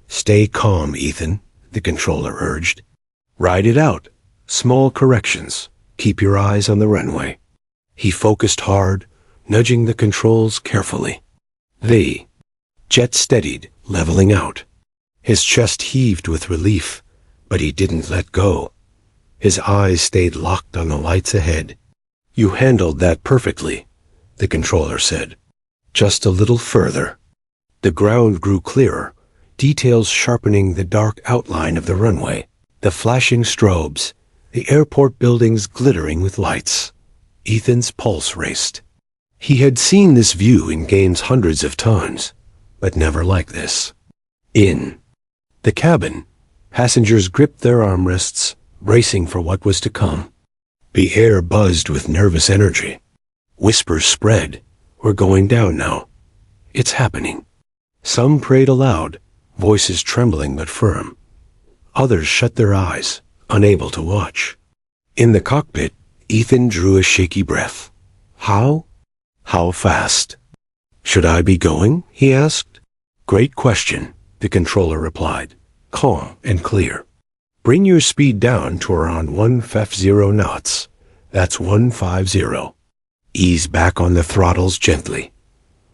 Stay calm, Ethan, the controller urged. Ride it out. Small corrections. Keep your eyes on the runway. He focused hard, nudging the controls carefully. The jet steadied, leveling out. His chest heaved with relief, but he didn't let go. His eyes stayed locked on the lights ahead. "You handled that perfectly," the controller said. "Just a little further." The ground grew clearer, details sharpening the dark outline of the runway, the flashing strobes, the airport buildings glittering with lights. Ethan's pulse raced. He had seen this view in games hundreds of times, but never like this. In the cabin, passengers gripped their armrests, bracing for what was to come. The air buzzed with nervous energy. Whispers spread. "We're going down now. It's happening." Some prayed aloud, voices trembling but firm. Others shut their eyes, unable to watch. In the cockpit, Ethan drew a shaky breath. How? How fast? "Should I be going?" he asked. "Great question," the controller replied, calm and clear. "Bring your speed down to around 150 knots. That's 150. Ease back on the throttles gently.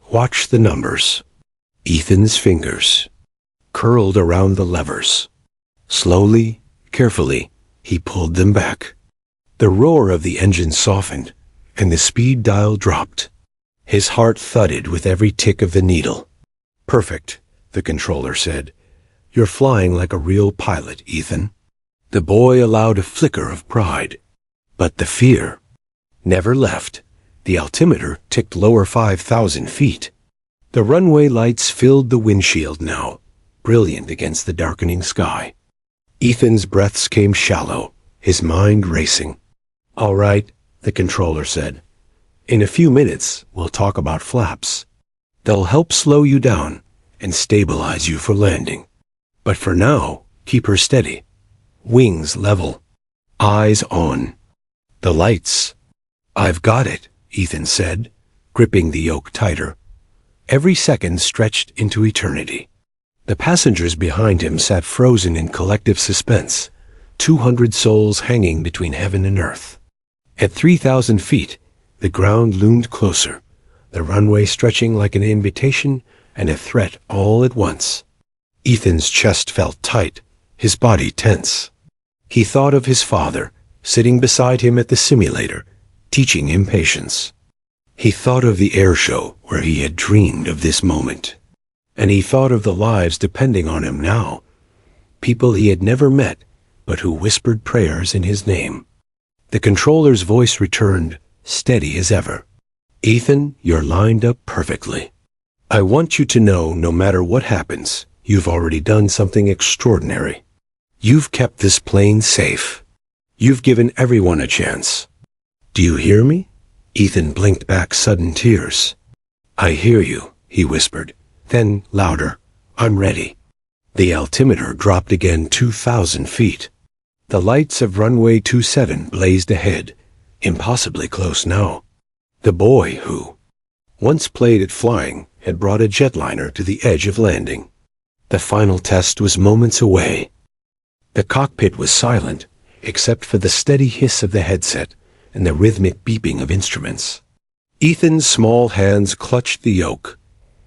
Watch the numbers." Ethan's fingers curled around the levers. Slowly, carefully, he pulled them back. The roar of the engine softened, and the speed dial dropped. His heart thudded with every tick of the needle. "Perfect," the controller said. "You're flying like a real pilot, Ethan." The boy allowed a flicker of pride. But the fear never left. The altimeter ticked lower 5,000 feet. The runway lights filled the windshield now, brilliant against the darkening sky. Ethan's breaths came shallow, his mind racing. "All right," the controller said. "In a few minutes, we'll talk about flaps. They'll help slow you down and stabilize you for landing. But for now, keep her steady. Wings level. Eyes on the lights." "I've got it," Ethan said, gripping the yoke tighter. Every second stretched into eternity. The passengers behind him sat frozen in collective suspense, 200 souls hanging between heaven and earth. At 3,000 feet, the ground loomed closer, the runway stretching like an invitation and a threat all at once. Ethan's chest felt tight, his body tense. He thought of his father, sitting beside him at the simulator, teaching him patience. He thought of the air show where he had dreamed of this moment. And he thought of the lives depending on him now, people he had never met, but who whispered prayers in his name. The controller's voice returned, steady as ever. "Ethan, you're lined up perfectly. I want you to know, no matter what happens, you've already done something extraordinary. You've kept this plane safe. You've given everyone a chance. Do you hear me?" Ethan blinked back sudden tears. "I hear you," he whispered. Then, louder, "I'm ready." The altimeter dropped again 2,000 feet. The lights of runway 27 blazed ahead, impossibly close now. The boy who once played at flying had brought a jetliner to the edge of landing. The final test was moments away. The cockpit was silent, except for the steady hiss of the headset and the rhythmic beeping of instruments. Ethan's small hands clutched the yoke,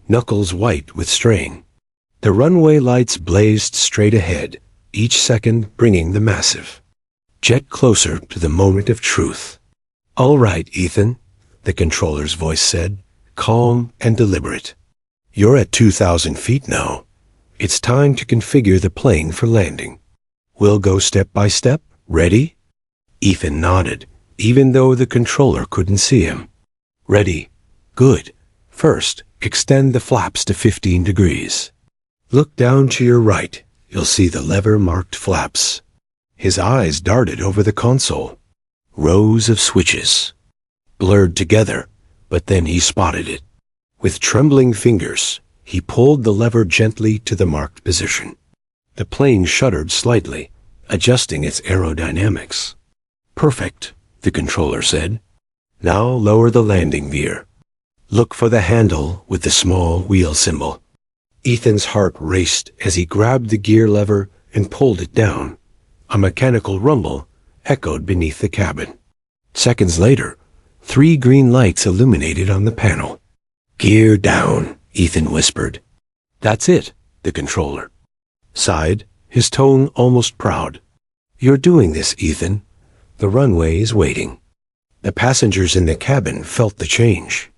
knuckles white with strain. The runway lights blazed straight ahead, each second bringing the massive jet closer to the moment of truth. "All right, Ethan," the controller's voice said, calm and deliberate. "You're at 2,000 feet now. It's time to configure the plane for landing. We'll go step by step. Ready?" Ethan nodded, even though the controller couldn't see him. "Ready. Good. First, extend the flaps to 15 degrees. Look down to your right. You'll see the lever-marked flaps." His eyes darted over the console. Rows of switches, blurred together, but then he spotted it. With trembling fingers, he pulled the lever gently to the marked position. The plane shuddered slightly, adjusting its aerodynamics. "Perfect," the controller said. "Now lower the landing gear. Look for the handle with the small wheel symbol." Ethan's heart raced as he grabbed the gear lever and pulled it down. A mechanical rumble echoed beneath the cabin. Seconds later, 3 green lights illuminated on the panel. "Gear down," Ethan whispered. "That's it," the controller sighed, his tone almost proud. "You're doing this, Ethan. The runway is waiting." The passengers in the cabin felt the change.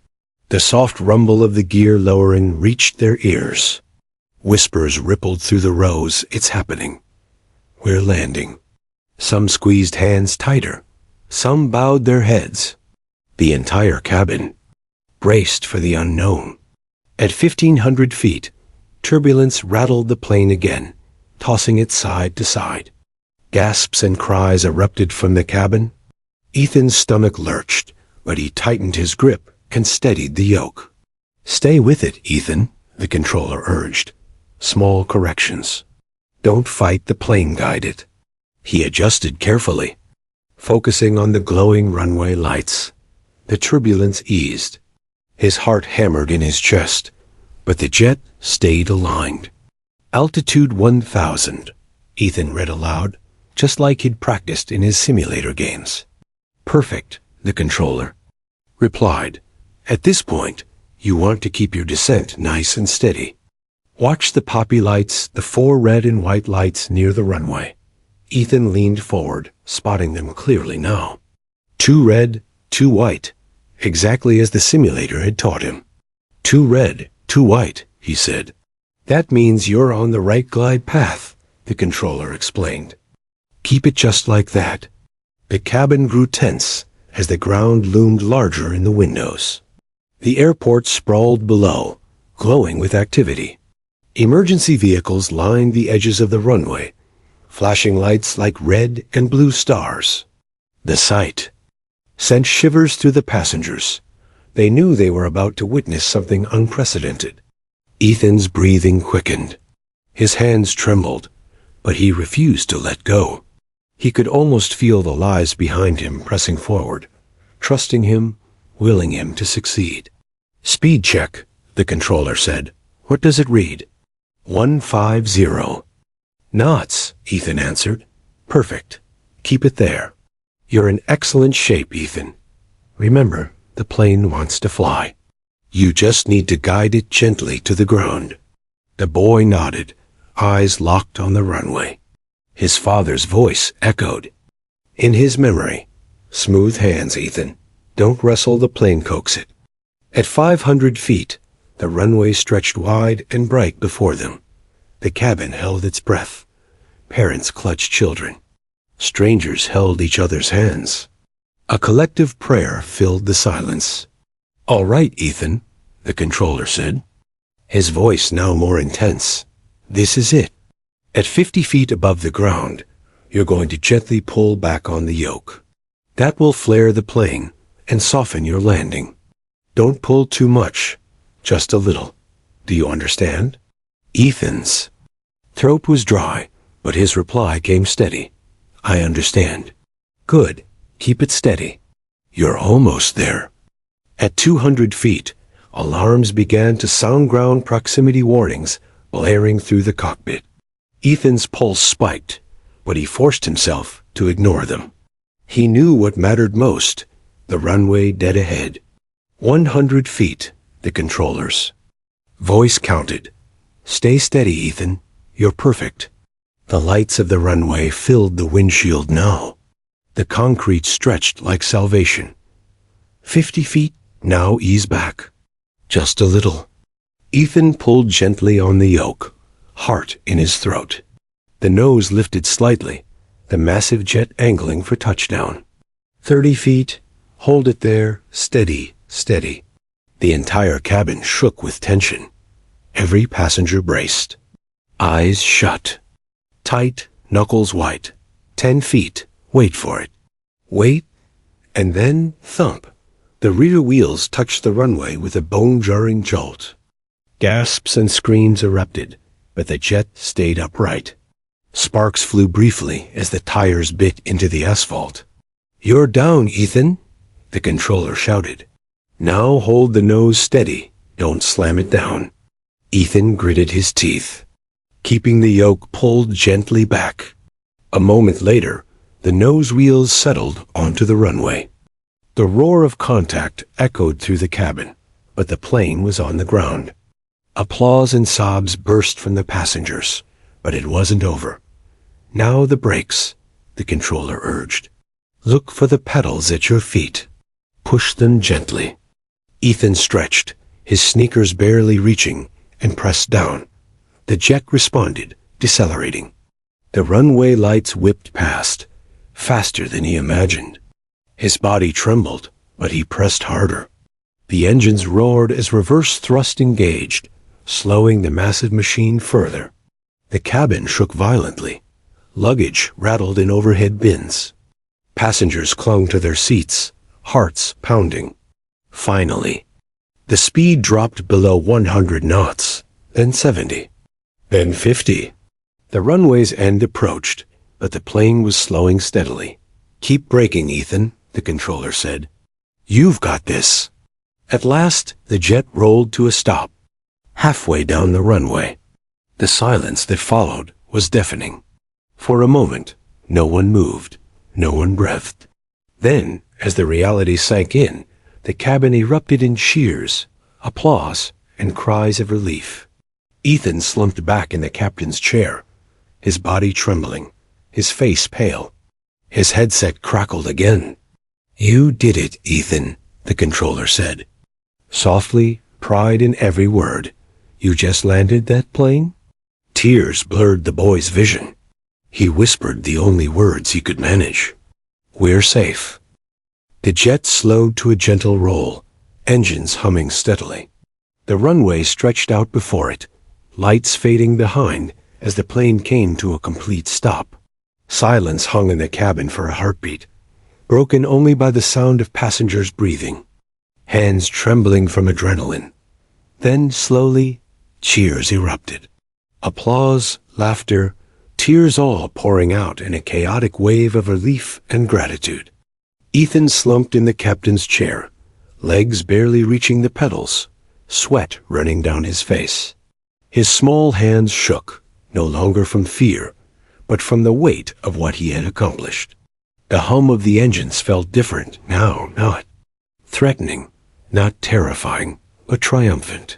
The soft rumble of the gear lowering reached their ears. Whispers rippled through the rows. "It's happening. We're landing." Some squeezed hands tighter. Some bowed their heads. The entire cabin braced for the unknown. At 1,500 feet, turbulence rattled the plane again, tossing it side to side. Gasps and cries erupted from the cabin. Ethan's stomach lurched, but he tightened his grip and steadied the yoke. "Stay with it, Ethan," the controller urged. "Small corrections. Don't fight the plane guided." He adjusted carefully, focusing on the glowing runway lights. The turbulence eased. His heart hammered in his chest, but the jet stayed aligned. "Altitude 1,000, Ethan read aloud, just like he'd practiced in his simulator games. "Perfect," the controller replied. "At this point, you want to keep your descent nice and steady. Watch the poppy lights, the 4 red and white lights near the runway." Ethan leaned forward, spotting them clearly now. 2 red, 2 white, exactly as the simulator had taught him. 2 red, 2 white, he said. "That means you're on the right glide path," the controller explained. "Keep it just like that." The cabin grew tense as the ground loomed larger in the windows. The airport sprawled below, glowing with activity. Emergency vehicles lined the edges of the runway, flashing lights like red and blue stars. The sight sent shivers through the passengers. They knew they were about to witness something unprecedented. Ethan's breathing quickened. His hands trembled, but he refused to let go. He could almost feel the lives behind him pressing forward, trusting him, willing him to succeed. "Speed check," the controller said. "What does it read?" 150. "Knots," Ethan answered. "Perfect. Keep it there." "You're in excellent shape, Ethan. Remember, the plane wants to fly. You just need to guide it gently to the ground." The boy nodded, eyes locked on the runway. His father's voice echoed. In his memory, "Smooth hands, Ethan. Don't wrestle the plane, coax it." At 500 feet, the runway stretched wide and bright before them. The cabin held its breath. Parents clutched children. Strangers held each other's hands. A collective prayer filled the silence. "All right, Ethan," the controller said, his voice now more intense. "This is it. At 50 feet above the ground, you're going to gently pull back on the yoke. That will flare the plane and soften your landing. Don't pull too much, just a little. Do you understand?" Ethan's throat was dry, but his reply came steady. "I understand." "Good. Keep it steady. You're almost there." At 200 feet, alarms began to sound, ground proximity warnings blaring through the cockpit. Ethan's pulse spiked, but he forced himself to ignore them. He knew what mattered most, the runway dead ahead. 100 feet, the controller's voice counted. "Stay steady, Ethan. You're perfect." The lights of the runway filled the windshield now. The concrete stretched like salvation. 50 feet, now ease back. Just a little. Ethan pulled gently on the yoke, heart in his throat. The nose lifted slightly, the massive jet angling for touchdown. 30 feet, hold it there, steady, steady. The entire cabin shook with tension. Every passenger braced. Eyes shut. Tight, knuckles white. 10 feet, wait for it. Wait, and then thump. The rear wheels touched the runway with a bone-jarring jolt. Gasps and screams erupted, but the jet stayed upright. Sparks flew briefly as the tires bit into the asphalt. "You're down, Ethan," the controller shouted. "Now hold the nose steady. Don't slam it down." Ethan gritted his teeth, keeping the yoke pulled gently back. A moment later, the nose wheels settled onto the runway. The roar of contact echoed through the cabin, but the plane was on the ground. Applause and sobs burst from the passengers, but it wasn't over. Now the brakes, the controller urged. Look for the pedals at your feet. Push them gently. Ethan stretched, his sneakers barely reaching, and pressed down. The jet responded, decelerating. The runway lights whipped past, faster than he imagined. His body trembled, but he pressed harder. The engines roared as reverse thrust engaged, slowing the massive machine further. The cabin shook violently. Luggage rattled in overhead bins. Passengers clung to their seats, hearts pounding. Finally, the speed dropped below 100 knots, then 70, then 50. The runway's end approached, but the plane was slowing steadily. Keep braking, Ethan, the controller said. You've got this. At last, the jet rolled to a stop, halfway down the runway. The silence that followed was deafening. For a moment, no one moved, no one breathed. Then, as the reality sank in, the cabin erupted in cheers, applause, and cries of relief. Ethan slumped back in the captain's chair, his body trembling, his face pale. His headset crackled again. You did it, Ethan, the controller said. Softly, pride in every word. You just landed that plane? Tears blurred the boy's vision. He whispered the only words he could manage. We're safe. The jet slowed to a gentle roll, engines humming steadily. The runway stretched out before it, lights fading behind as the plane came to a complete stop. Silence hung in the cabin for a heartbeat, broken only by the sound of passengers breathing, hands trembling from adrenaline. Then, slowly, cheers erupted. Applause, laughter, tears all pouring out in a chaotic wave of relief and gratitude. Ethan slumped in the captain's chair, legs barely reaching the pedals, sweat running down his face. His small hands shook, no longer from fear, but from the weight of what he had accomplished. The hum of the engines felt different now, not threatening, not terrifying, but triumphant.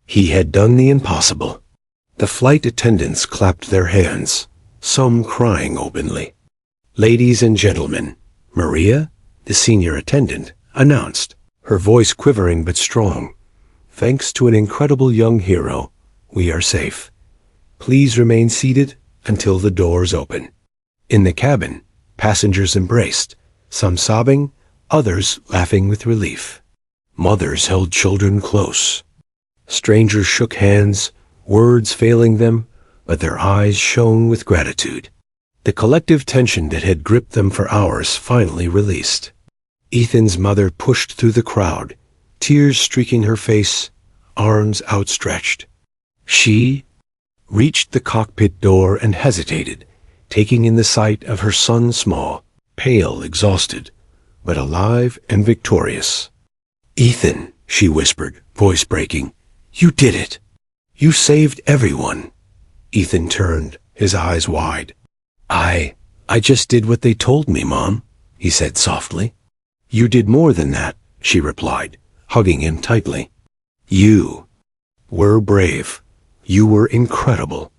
He had done the impossible. The flight attendants clapped their hands, some crying openly. Ladies and gentlemen, Maria, the senior attendant, announced, her voice quivering but strong. Thanks to an incredible young hero, we are safe. Please remain seated until the doors open. In the cabin, passengers embraced, some sobbing, others laughing with relief. Mothers held children close. Strangers shook hands, words failing them, but their eyes shone with gratitude. The collective tension that had gripped them for hours finally released. Ethan's mother pushed through the crowd, tears streaking her face, arms outstretched. She reached the cockpit door and hesitated, taking in the sight of her son small, pale, exhausted, but alive and victorious. Ethan, she whispered, voice breaking, you did it. You saved everyone. Ethan turned, his eyes wide. I just did what they told me, Mom, he said softly. You did more than that, she replied, hugging him tightly. You were brave. You were incredible.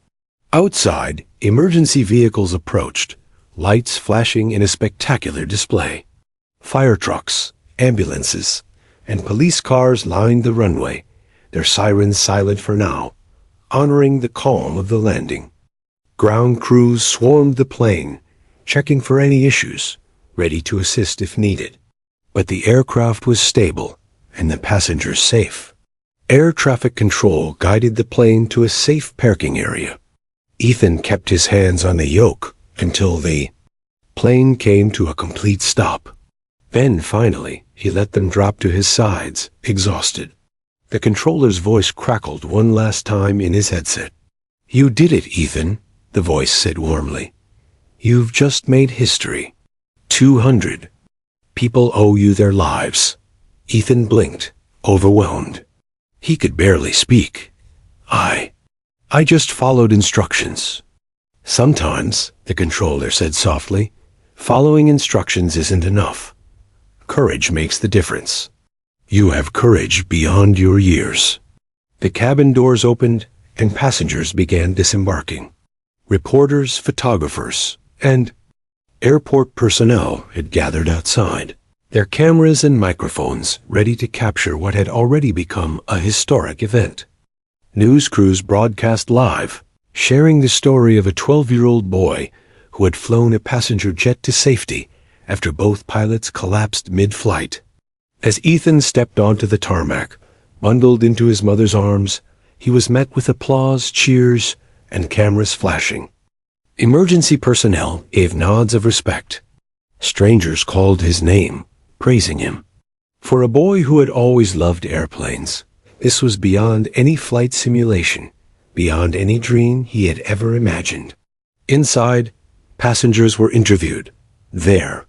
Outside, emergency vehicles approached, lights flashing in a spectacular display. Fire trucks, ambulances, and police cars lined the runway, their sirens silent for now, honoring the calm of the landing. Ground crews swarmed the plane, checking for any issues, ready to assist if needed. But the aircraft was stable, and the passengers safe. Air traffic control guided the plane to a safe parking area. Ethan kept his hands on the yoke until the plane came to a complete stop. Then, finally, he let them drop to his sides, exhausted. The controller's voice crackled one last time in his headset. You did it, Ethan, the voice said warmly. You've just made history. 200 people owe you their lives. Ethan blinked, overwhelmed. He could barely speak. I just followed instructions. Sometimes, the controller said softly, following instructions isn't enough. Courage makes the difference. You have courage beyond your years. The cabin doors opened and passengers began disembarking. Reporters, photographers, and airport personnel had gathered outside, their cameras and microphones ready to capture what had already become a historic event. News crews broadcast live, sharing the story of a 12-year-old boy who had flown a passenger jet to safety after both pilots collapsed mid-flight. As Ethan stepped onto the tarmac, bundled into his mother's arms, he was met with applause, cheers, and cameras flashing. Emergency personnel gave nods of respect. Strangers called his name, praising him. For a boy who had always loved airplanes, this was beyond any flight simulation, beyond any dream he had ever imagined. Inside, passengers were interviewed. There,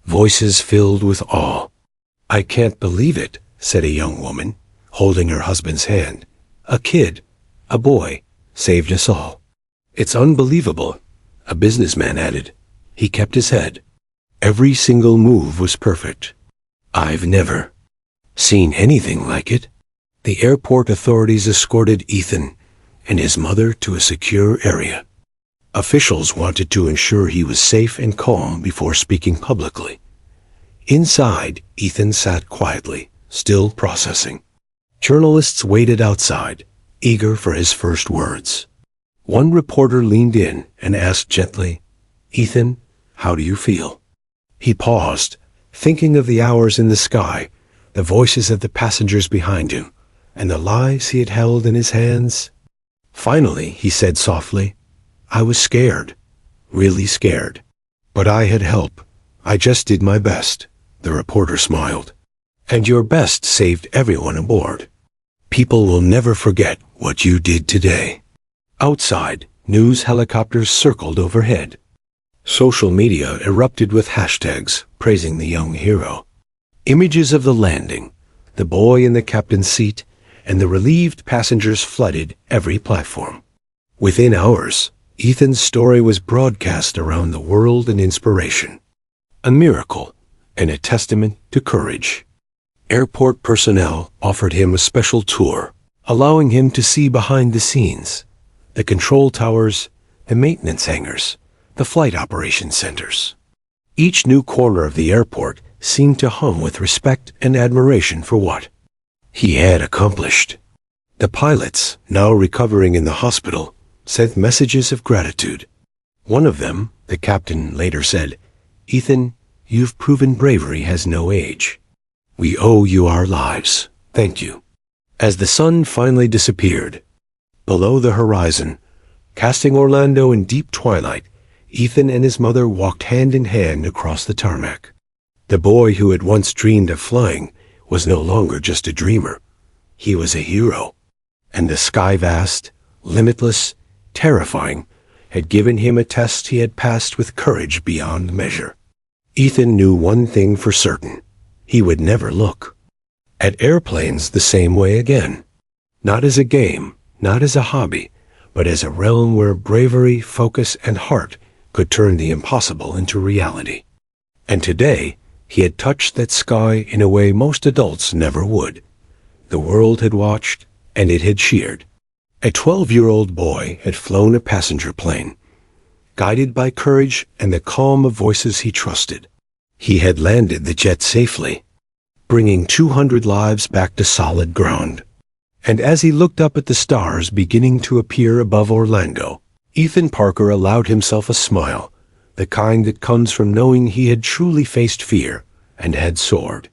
voices filled with awe. "I can't believe it," said a young woman, holding her husband's hand. "A kid, a boy, saved us all." "It's unbelievable," a businessman added. He kept his head. Every single move was perfect. "I've never seen anything like it." The airport authorities escorted Ethan and his mother to a secure area. Officials wanted to ensure he was safe and calm before speaking publicly. Inside, Ethan sat quietly, still processing. Journalists waited outside, eager for his first words. One reporter leaned in and asked gently, "Ethan, how do you feel?" He paused, thinking of the hours in the sky, the voices of the passengers behind him, and the lives he had held in his hands. Finally, he said softly, "I was scared, really scared. But I had help. I just did my best." The reporter smiled. "And your best saved everyone aboard. People will never forget what you did today." Outside, news helicopters circled overhead. Social media erupted with hashtags praising the young hero. Images of the landing, the boy in the captain's seat, and the relieved passengers flooded every platform. Within hours, Ethan's story was broadcast around the world an inspiration, a miracle, and a testament to courage. Airport personnel offered him a special tour, allowing him to see behind the scenes, the control towers, the maintenance hangars, the flight operations centers. Each new corner of the airport seemed to hum with respect and admiration for what he had accomplished. The pilots, now recovering in the hospital, sent messages of gratitude. One of them, the captain, later said, "Ethan, you've proven bravery has no age. We owe you our lives. Thank you." As the sun finally disappeared below the horizon, casting Orlando in deep twilight, Ethan and his mother walked hand in hand across the tarmac. The boy who had once dreamed of flying was no longer just a dreamer. He was a hero. And the sky vast, limitless, terrifying, had given him a test he had passed with courage beyond measure. Ethan knew one thing for certain. He would never look at airplanes the same way again. Not as a game, not as a hobby, but as a realm where bravery, focus, and heart could turn the impossible into reality. And today, he had touched that sky in a way most adults never would. The world had watched, and it had cheered. A 12-year-old boy had flown a passenger plane, guided by courage and the calm of voices he trusted. He had landed the jet safely, bringing 200 lives back to solid ground. And as he looked up at the stars beginning to appear above Orlando, Ethan Parker allowed himself a smile, the kind that comes from knowing he had truly faced fear and had soared.